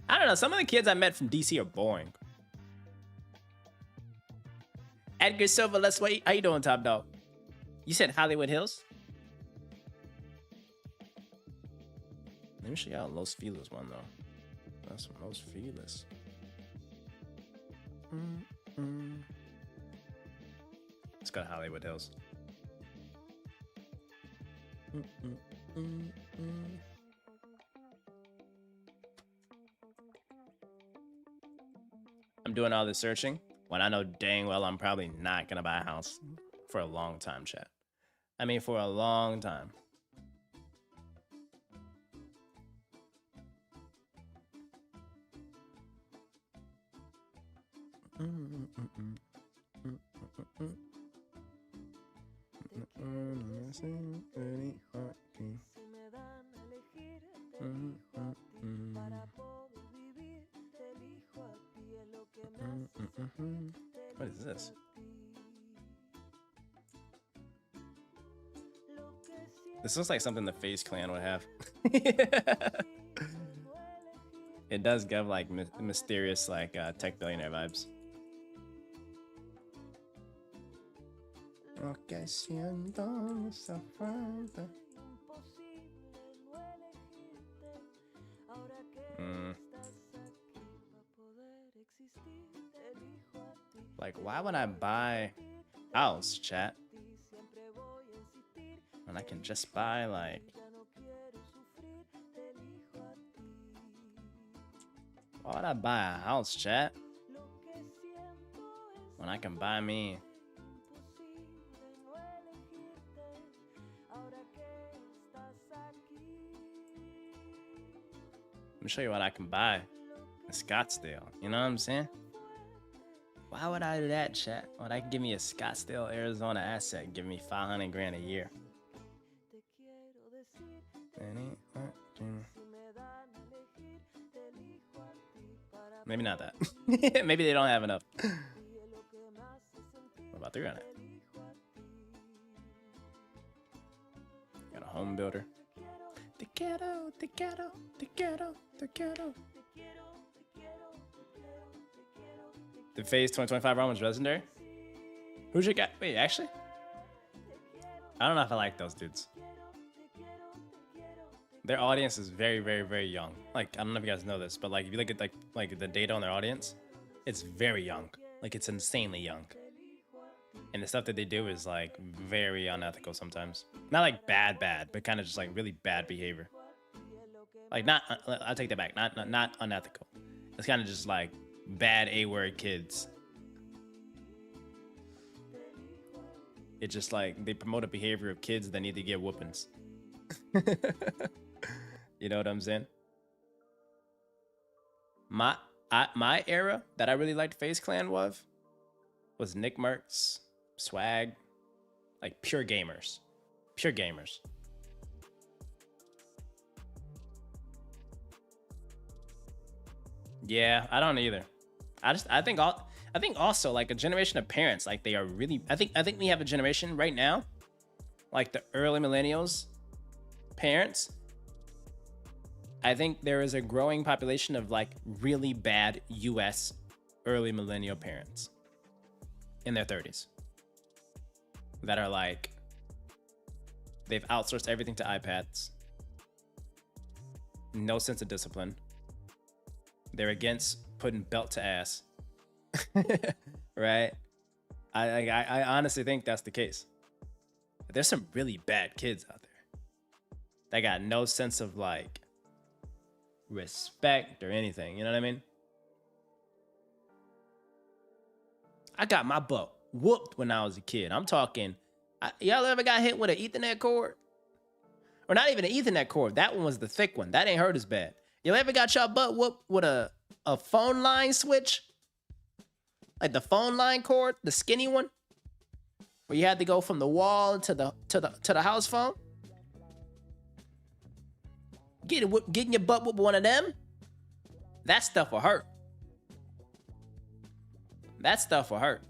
I don't know. Some of the kids I met from DC are boring. Edgar Silva, let's wait. How you doing, Top Dog? You said Hollywood Hills? Let me show you how Los Feliz one, though. That's Los Feliz. Let's go to Hollywood Hills. I'm doing all this searching when I know dang well I'm probably not gonna buy a house for a long time, chat. I mean, for a long time. What is this? This looks like something the FaZe Clan would have. It does give like mysterious like tech billionaire vibes. Okay, Like, why would I buy house, chat? When I can just buy like, why would I buy a house, chat? When I can buy me. Let me show you what I can buy in Scottsdale. You know what I'm saying? Why would I do that, chat? When I can give me a Scottsdale, Arizona asset and give me 500 grand a year. Maybe not that. Maybe they don't have enough. What about 300? Got a home builder. The ghetto, the ghetto, the ghetto, the ghetto. The FaZe 2025 run was legendary. Who's your guy? Wait, actually? I don't know if I like those dudes. Their audience is very, very, very young. Like, I don't know if you guys know this, but like, if you look at like the data on their audience, it's very young. Like, it's insanely young. And the stuff that they do is like very unethical sometimes. Not like bad, but kind of just like really bad behavior. Like not, I'll take that back. Not unethical. It's kind of just like bad A-word kids. It's just like they promote a behavior of kids that need to get whoopings. You know what I'm saying? My era that I really liked FaZe Clan was Nick Mercs, Swag, like pure gamers. Pure gamers. Yeah, I don't either. I think also like a generation of parents, like they are really, I think we have a generation right now, like the early millennials parents. I think there is a growing population of like really bad US early millennial parents. in their 30s that are like, they've outsourced everything to iPads. No sense of discipline. They're against putting belt to ass. Right? I honestly think that's the case. There's some really bad kids out there. They got no sense of like respect or anything. You know what I mean? I got my butt whooped when I was a kid. I'm talking, y'all ever got hit with an Ethernet cord? Or not even an Ethernet cord. That one was the thick one. That ain't hurt as bad. You ever got your butt whooped with a phone line switch? Like the phone line cord, the skinny one? Where you had to go from the wall to the house phone? Getting your butt whooped with one of them? That stuff will hurt. That stuff will hurt.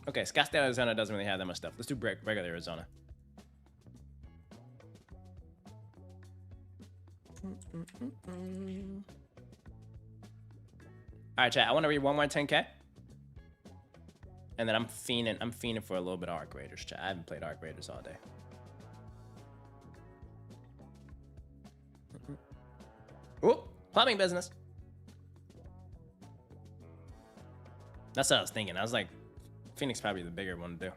Okay, Scottsdale, Arizona doesn't really have that much stuff. Let's do regular Arizona. All right, chat. I want to read one more 10K, and then I'm fiending for a little bit of Arc Raiders, chat. I haven't played Arc Raiders all day. Ooh, plumbing business. That's what I was thinking. I was like, Phoenix probably the bigger one to do.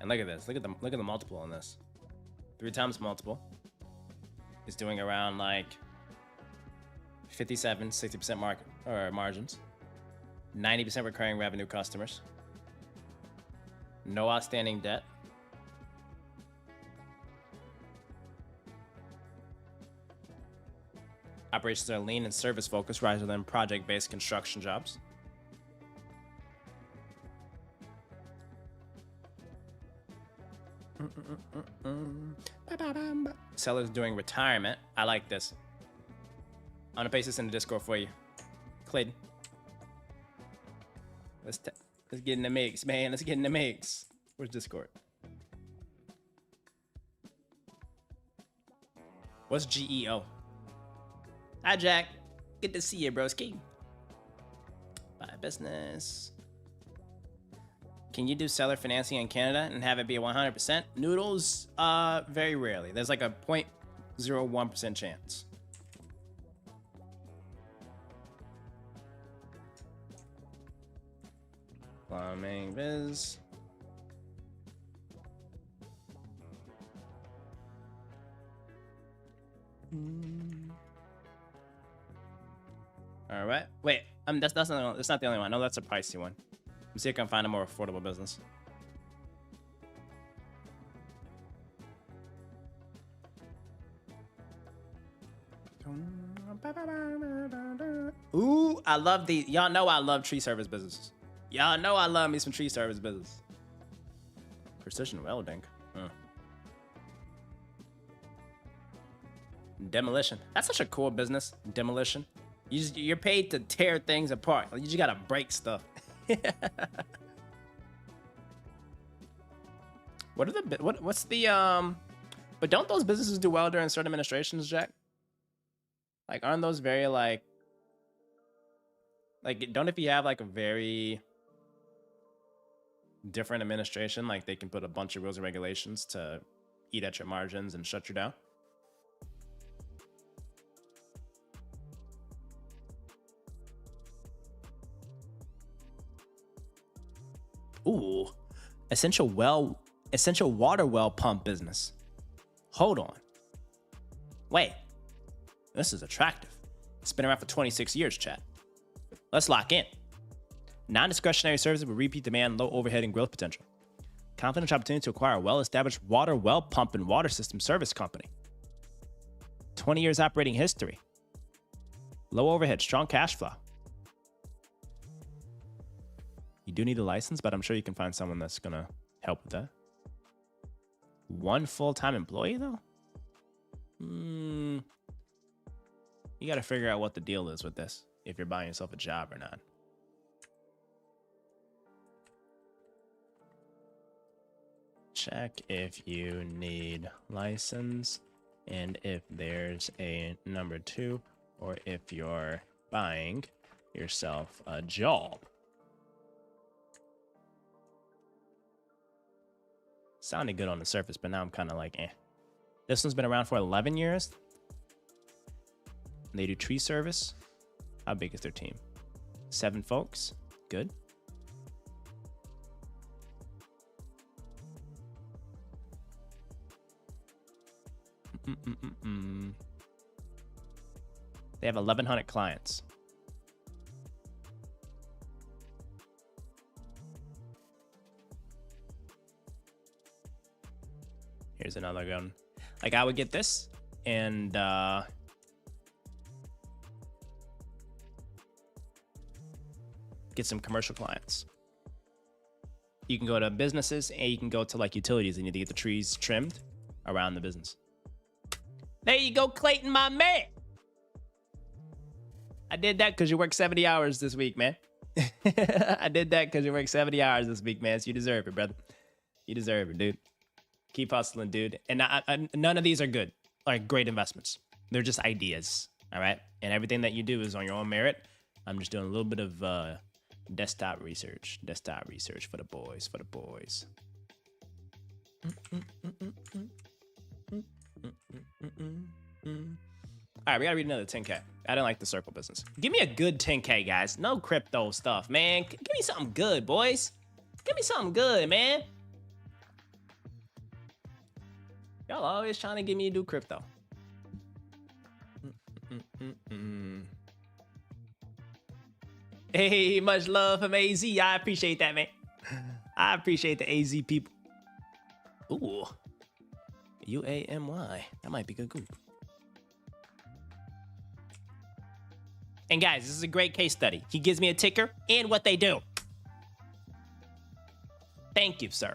And look at this. Look at the multiple on this. 3 times multiple. Is doing around like 57, 60% market or margins. 90% recurring revenue customers. No outstanding debt. Operations are lean and service focused rather than project-based construction jobs. Sellers doing retirement. I like this. I'm gonna paste this in the Discord for you, Clayton. Let's get in the mix, man. Let's get in the mix. Where's Discord? What's GEO? Hi, Jack. Good to see you, broski. Buy business. Can you do seller financing in Canada and have it be 100%? Noodles, very rarely. There's like a 0.01% chance. Plumbing biz. All right. Wait, that's not the only one. No, that's a pricey one. Let's see if I can find a more affordable business. Ooh, I love these. Y'all know I love tree service businesses. Y'all know I love me some tree service business. Precision welding. Demolition. That's such a cool business. Demolition. You're paid to tear things apart. You just gotta break stuff. What's the but don't those businesses do well during certain administrations, Jack? Like, aren't those very like don't if you have like a very different administration, like they can put a bunch of rules and regulations to eat at your margins and shut you down? Ooh, essential water well pump business. Hold on. Wait, this is attractive. It's been around for 26 years, chat. Let's lock in. Non-discretionary services with repeat demand, low overhead, and growth potential. Confidential opportunity to acquire a well-established water well pump and water system service company. 20 years operating history. Low overhead, strong cash flow. You do need a license, but I'm sure you can find someone that's gonna help with that. 1 full-time employee, though? You gotta figure out what the deal is with this, if you're buying yourself a job or not. Check if you need license, and if there's a number 2 or if you're buying yourself a job. Sounded good on the surface, but now I'm kind of like, eh. This one's been around for 11 years. They do tree service. How big is their team? 7 folks. Good. They have 1,100 clients. Here's another gun. Like, I would get this and get some commercial clients. You can go to businesses and you can go to like utilities and you need to get the trees trimmed around the business. There you go, Clayton, my man. I did that because you worked 70 hours this week, man. I did that because you worked 70 hours this week, man. So you deserve it, brother. You deserve it, dude. Keep hustling, dude. And none of these are good, like great investments. They're just ideas, all right? And everything that you do is on your own merit. I'm just doing a little bit of desktop research for the boys, All right, we gotta read another 10K. I didn't like the circle business. Give me a good 10K, guys. No crypto stuff, man. Give me something good, boys. Give me something good, man. Y'all always trying to get me to do crypto. Hey, much love from AZ. I appreciate that, man. I appreciate the AZ people. Ooh. UAMY. That might be good goop. And guys, this is a great case study. He gives me a ticker and what they do. Thank you, sir.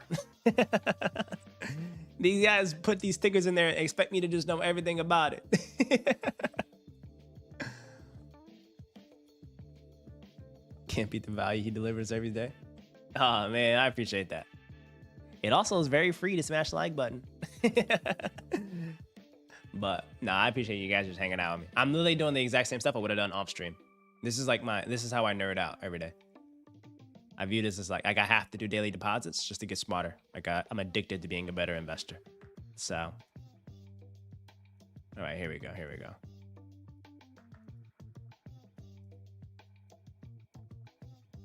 These guys put these stickers in there and expect me to just know everything about it. Can't beat the value he delivers every day. Oh, man, I appreciate that. It also is very free to smash the like button. But nah, I appreciate you guys just hanging out with me. I'm literally doing the exact same stuff I would have done off stream. This is how I nerd out every day. I view this as like I have to do daily deposits just to get smarter. I'm addicted to being a better investor. So, all right, here we go. All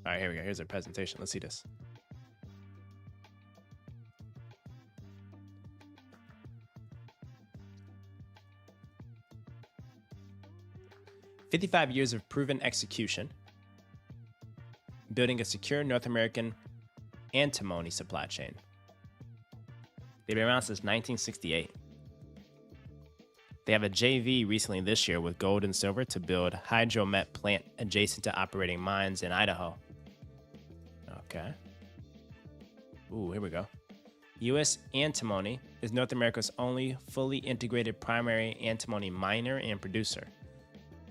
right, here we go. Here's our presentation. Let's see this. "55 years of proven execution, building a secure North American antimony supply chain." They've been around since 1968. They have a JV recently this year with Gold and Silver to build hydromet plant adjacent to operating mines in Idaho. Okay. Ooh, here we go. U.S. Antimony is North America's only fully integrated primary antimony miner and producer,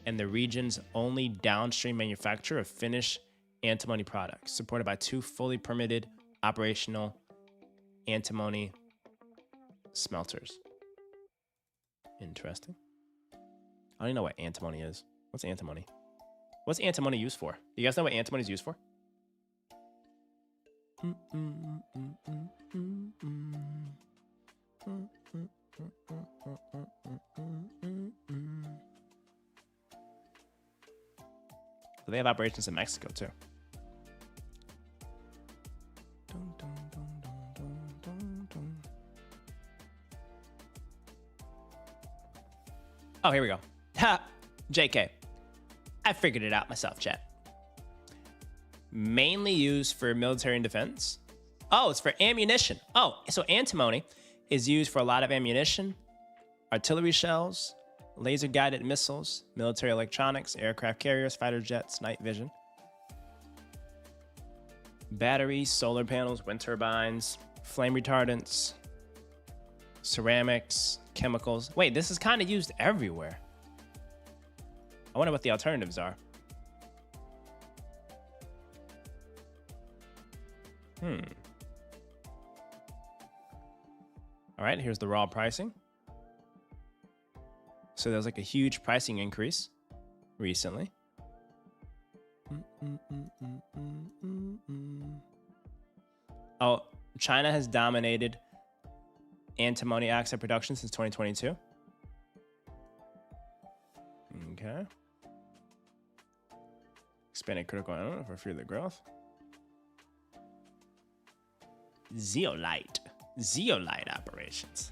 and the region's only downstream manufacturer of finished antimony products, supported by 2 fully permitted operational antimony smelters. Interesting. I don't even know what antimony is. What's antimony? What's antimony used for? You guys know what antimony is used for? They have operations in Mexico too. Oh, here we go. Ha! JK. I figured it out myself, chat. Mainly used for military and defense. Oh, it's for ammunition. Oh, so antimony is used for a lot of ammunition, artillery shells, laser-guided missiles, military electronics, aircraft carriers, fighter jets, night vision, batteries, solar panels, wind turbines, flame retardants, ceramics, chemicals. Wait, this is kind of used everywhere. I wonder what the alternatives are. All right, here's the raw pricing. So there's like a huge pricing increase recently. Oh, China has dominated antimony oxide production since 2022. Okay. Expanded critical element for further growth. Zeolite operations.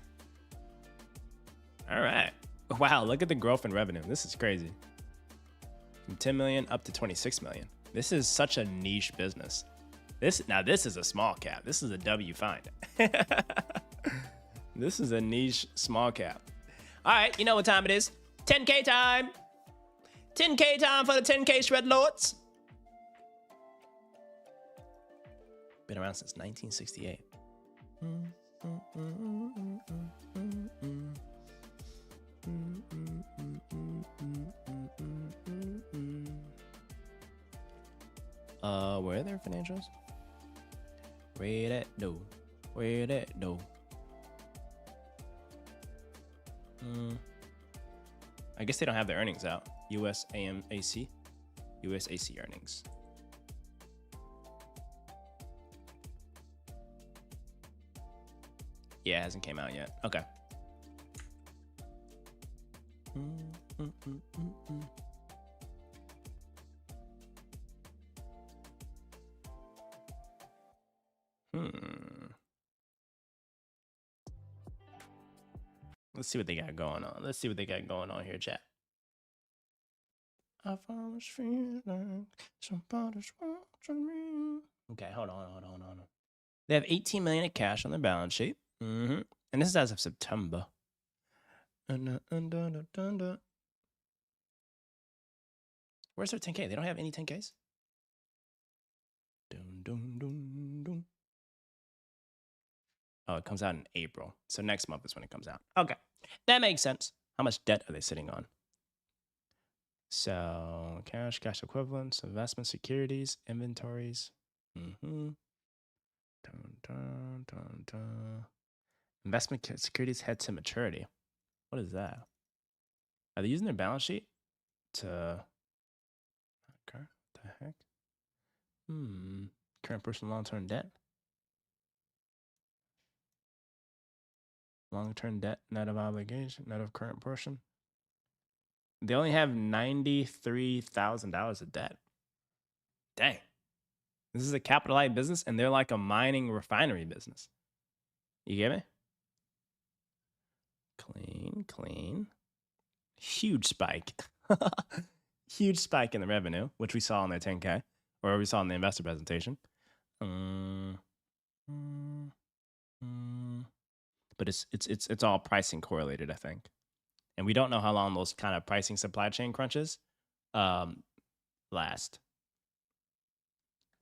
All right. Wow, look at the growth in revenue. This is crazy. From 10 million up to 26 million. This is such a niche business. This is a small cap. This is a W find. This is a niche small cap. All right, you know what time it is? 10K time. 10K time for the 10K shred lords. Been around since 1968. Where are their financials? Where that do? Where that do? I guess they don't have their earnings out. USAC earnings. Yeah, it hasn't came out yet. Okay. Let's see what they got going on. Let's see what they got going on here, chat. I've always feel like somebody's watching me. Okay, hold on. They have 18 million in cash on their balance sheet. And this is as of September. Where's their 10K? They don't have any 10Ks? Oh, it comes out in April. So next month is when it comes out. Okay. That makes sense. How much debt are they sitting on? So cash equivalents, investment securities, inventories. Investment securities head to maturity. What is that? Are they using their balance sheet to... Okay, what the heck? Current personal long-term debt. Long-term debt, net of obligation, net of current portion. They only have $93,000 of debt. Dang. This is a capital light business, and they're like a mining refinery business. You get me? Clean. Huge spike. Huge spike in the revenue, which we saw on their 10K, or we saw in the investor presentation. But it's all pricing correlated, I think. And we don't know how long those kind of pricing supply chain crunches last.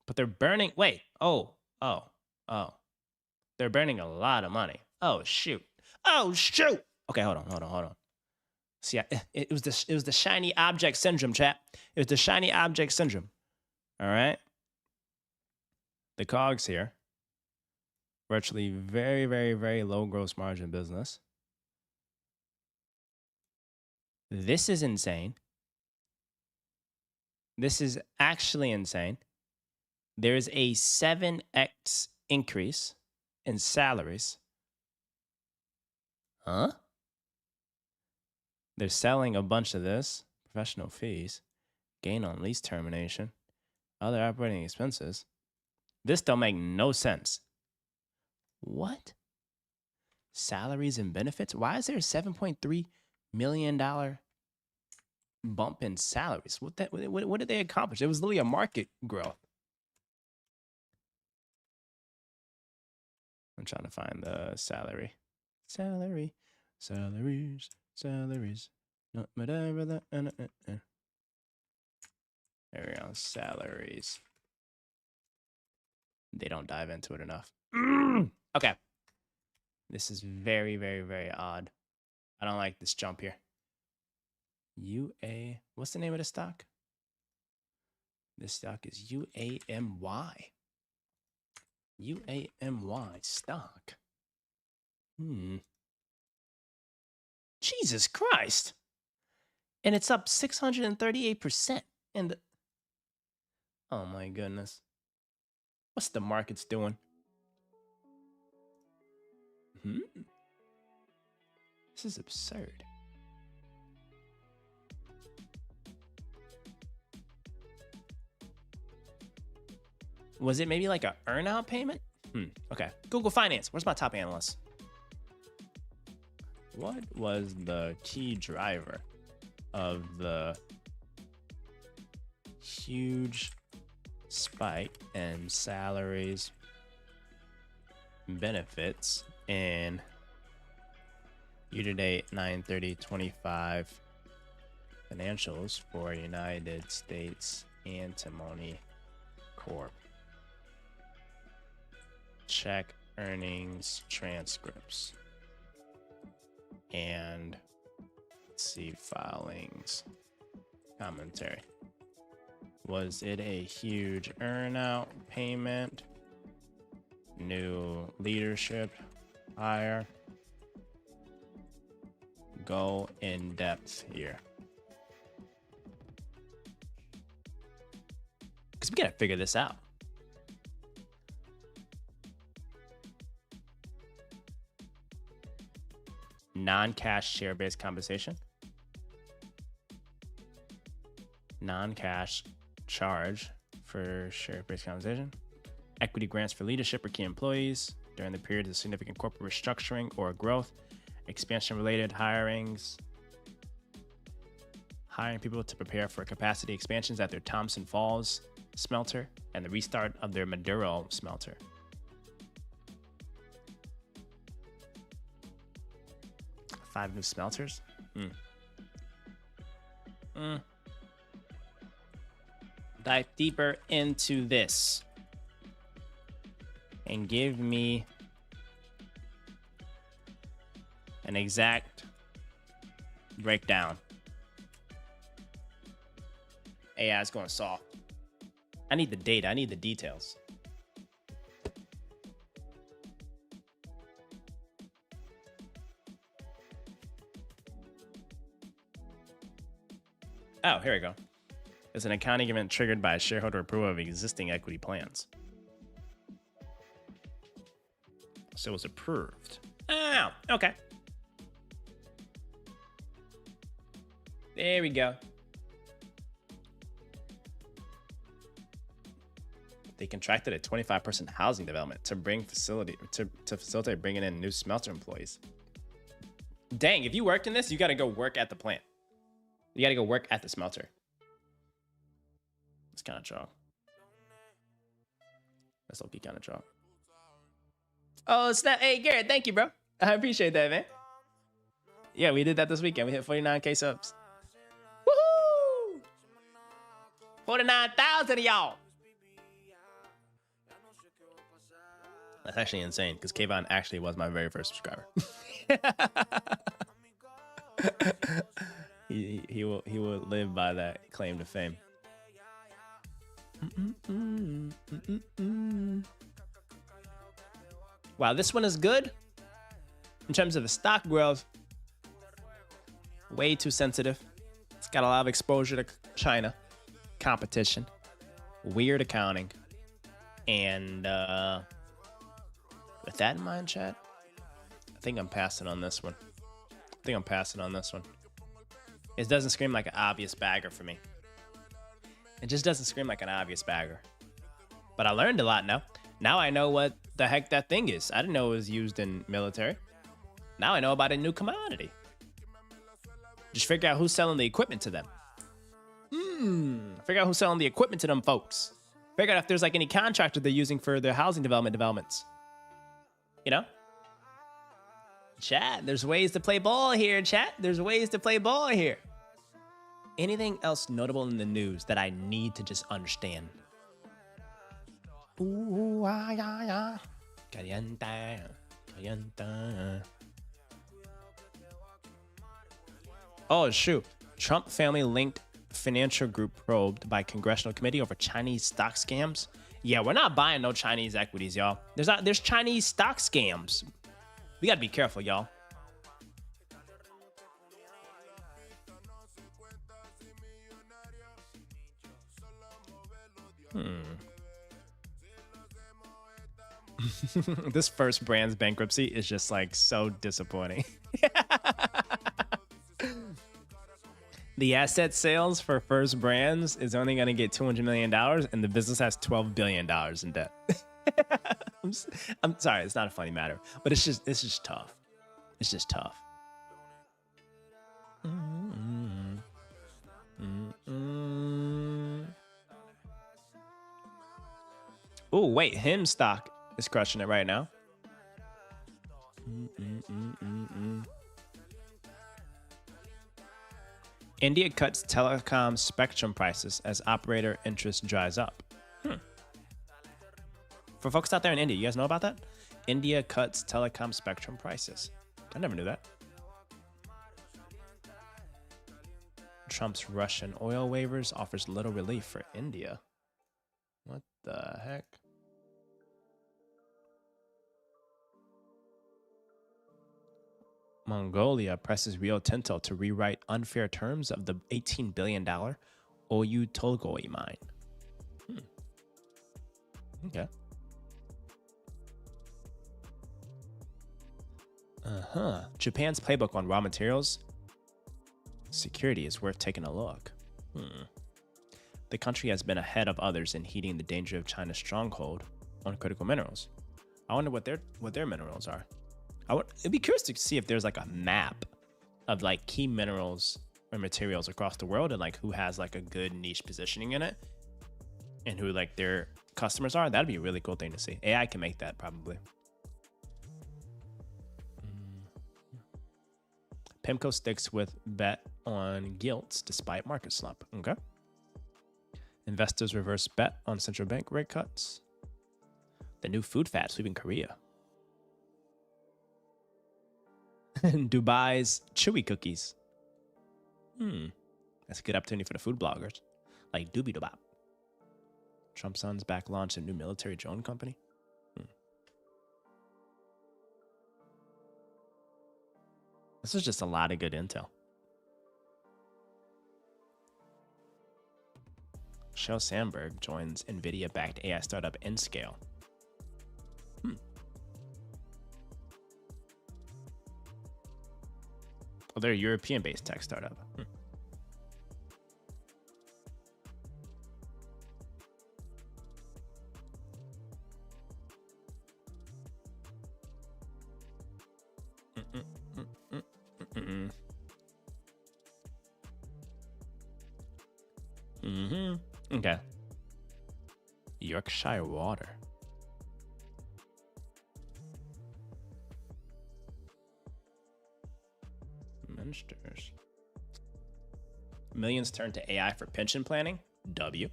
But they're burning, wait, oh. They're burning a lot of money. Oh, shoot. Okay, hold on. See, it was the shiny object syndrome, chat. It was the shiny object syndrome. All right? The COGS here. Virtually very, very, very low gross margin business. This is insane. This is actually insane. There is a 7x increase in salaries. Huh? They're selling a bunch of this. Professional fees. Gain on lease termination. Other operating expenses. This don't make no sense. What? Salaries and benefits? Why is there a $7.3 million bump in salaries? What did they accomplish? It was literally a market growth. I'm trying to find the salary. Salaries. There we go. Salaries. They don't dive into it enough. Okay. This is very, very, very odd. I don't like this jump here. What's the name of the stock? This stock is UAMY. UAMY stock. Jesus Christ. And it's up 638% in the... Oh my goodness. What's the markets doing? This is absurd. Was it maybe like a earnout payment? Okay. Google Finance. Where's my top analyst? What was the key driver of the huge spike in salaries, benefits in year-to-date 9/30/25 financials for United States Antimony Corp? Check earnings transcripts and let's see, filings, commentary. Was it a huge earnout payment? New leadership hire? Go in depth here. Because we gotta figure this out. Non-cash share-based compensation. Non-cash charge for share-based compensation. Equity grants for leadership or key employees during the period of significant corporate restructuring or growth. Expansion-related hirings. Hiring people to prepare for capacity expansions at their Thompson Falls smelter and the restart of their Maduro smelter. Five new smelters? Dive deeper into this and give me an exact breakdown. AI is going soft. I need the data. I need the details. Oh, here we go. It's an accounting event triggered by shareholder approval of existing equity plans. So it was approved. Oh, okay. There we go. They contracted a 25% housing development to facilitate bringing in new smelter employees. Dang, if you worked in this, you got to go work at the plant. You got to go work at the smelter. It's kind of chalk. That's okay, kind of chalk. Oh, snap. Hey, Garrett, thank you, bro. I appreciate that, man. Yeah, we did that this weekend. We hit 49K subs. Woohoo! 49,000 of y'all. That's actually insane because Kayvon actually was my very first subscriber. He will live by that claim to fame. Wow, this one is good in terms of the stock growth. Way too sensitive. It's got a lot of exposure to China, competition, weird accounting, and with that in mind, chat, I think I'm passing on this one. It doesn't scream like an obvious bagger for me. It just doesn't scream like an obvious bagger. But I learned a lot now. Now I know what the heck that thing is. I didn't know it was used in military. Now I know about a new commodity. Just figure out who's selling the equipment to them. Figure out who's selling the equipment to them folks. Figure out if there's like any contractor they're using for their housing developments. You know? Chat, there's ways to play ball here, chat. There's ways to play ball here. Anything else notable in the news that I need to just understand? Ooh, ah, yeah, yeah. Caliente, caliente. Oh, shoot. Trump family linked financial group probed by congressional committee over Chinese stock scams. Yeah, we're not buying no Chinese equities, y'all. There's Chinese stock scams. We gotta be careful, y'all. This First Brands bankruptcy is just like so disappointing. The asset sales for First Brands is only going to get $200 million, and the business has $12 billion in debt. I'm sorry, it's not a funny matter, but it's just tough. It's just tough. Oh wait, him stock is crushing it right now. India cuts telecom spectrum prices as operator interest dries up. For folks out there in India, you guys know about that? India cuts telecom spectrum prices. I never knew that. Trump's Russian oil waivers offers little relief for India. What the heck? Mongolia presses Rio Tinto to rewrite unfair terms of the $18 billion Oyu Tolgoi mine. Okay. Japan's playbook on raw materials security is worth taking a look. The country has been ahead of others in heeding the danger of China's stronghold on critical minerals. I wonder what their minerals are. It'd be curious to see if there's like a map of like key minerals or materials across the world and like who has like a good niche positioning in it and who like their customers are. That'd be a really cool thing to see. AI can make that probably. PIMCO sticks with bet on gilts despite market slump. Okay. Investors reverse bet on central bank rate cuts. The new food fad sweeping Korea. Dubai's chewy cookies. That's a good opportunity for the food bloggers. Like Doobie Dobop. Trump's son's back launched a new military drone company. This is just a lot of good intel. Sheryl Sandberg joins NVIDIA-backed AI startup Nscale. Well, they're a European-based tech startup. Okay. Yorkshire Water. Ministers. Millions turn to AI for pension planning. W.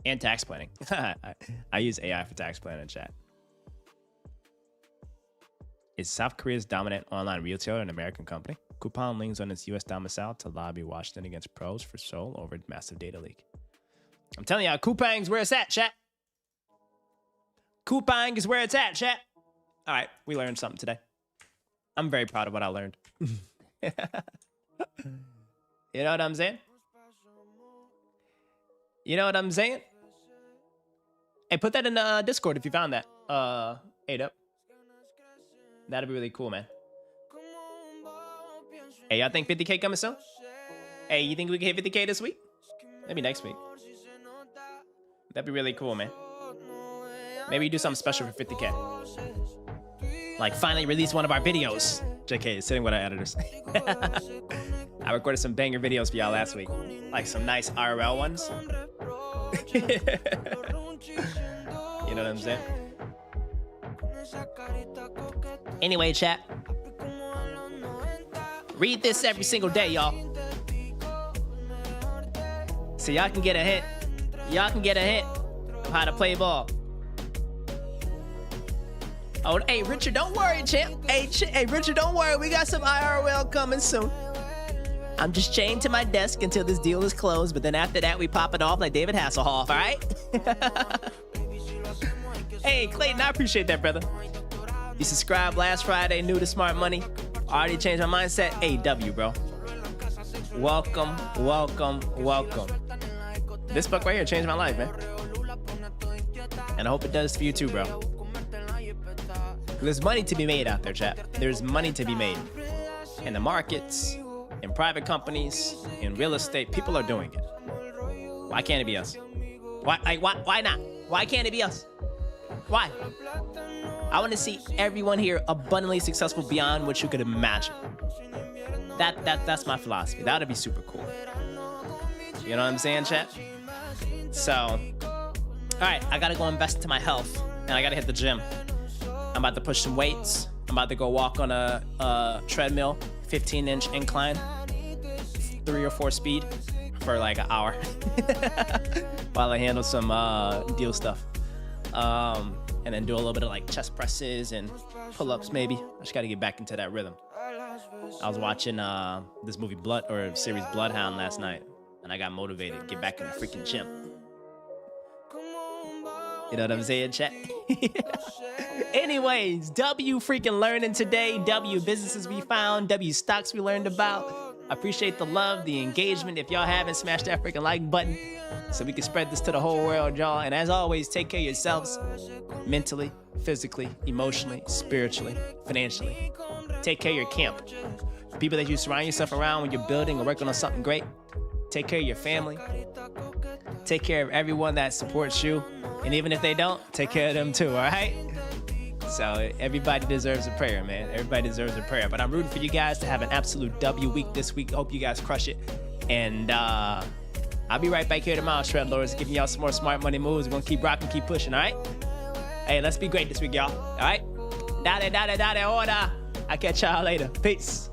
And tax planning. I use AI for tax planning in chat. Is South Korea's dominant online retailer an American company? Coupang leans on its U.S. domicile to lobby Washington against pros for Seoul over massive data leak. I'm telling y'all, Coupang's where it's at, chat. Coupang is where it's at, chat. All right, we learned something today. I'm very proud of what I learned. You know what I'm saying? You know what I'm saying? Hey, put that in Discord if you found that. A-Dub. That'd be really cool, man. Hey, y'all think 50K coming soon? Hey, you think we can hit 50K this week? Maybe next week. That'd be really cool, man. Maybe do something special for 50K. Like, finally release one of our videos. JK, sitting with our editors. I recorded some banger videos for y'all last week. Like, some nice IRL ones. You know what I'm saying? Anyway, chat. Read this every single day, y'all. So y'all can get a hint. Y'all can get a hint of how to play ball. Oh, hey, Richard, don't worry, champ. Hey, Richard, don't worry. We got some IRL coming soon. I'm just chained to my desk until this deal is closed, but then after that, we pop it off like David Hasselhoff, all right? Hey, Clayton, I appreciate that, brother. You subscribed last Friday, new to Smart Money. Already changed my mindset. AW, bro. Welcome, welcome, welcome. This book right here changed my life, man. And I hope it does for you too, bro. There's money to be made out there, chat. There's money to be made. In the markets, in private companies, in real estate, people are doing it. Why can't it be us? Why not? Why can't it be us? Why? I want to see everyone here abundantly successful beyond what you could imagine. That's my philosophy. That would be super cool. You know what I'm saying, chat? So, all right, I gotta go invest in my health, and I gotta hit the gym. I'm about to push some weights. I'm about to go walk on a treadmill, 15-inch incline, 3 or 4 speed for like an hour while I handle some deal stuff. And then do a little bit of like chest presses and pull-ups maybe. I just gotta get back into that rhythm. I was watching this movie series Bloodhound last night, and I got motivated to get back in the freaking gym. You know what I'm saying, chat? Anyways, W freaking learning today. W businesses we found. W stocks we learned about. I appreciate the love, the engagement. If y'all haven't, smash that freaking like button so we can spread this to the whole world, y'all. And as always, take care of yourselves mentally, physically, emotionally, spiritually, financially. Take care of your camp. People that you surround yourself around when you're building or working on something great. Take care of your family. Take care of everyone that supports you. And even if they don't, take care of them too, all right? So everybody deserves a prayer, man. Everybody deserves a prayer. But I'm rooting for you guys to have an absolute W week this week. Hope you guys crush it. And I'll be right back here tomorrow, Shred Lords, giving y'all some more smart money moves. We're going to keep rocking, keep pushing, all right? Hey, let's be great this week, y'all. All right? Dale, order. I'll catch y'all later. Peace.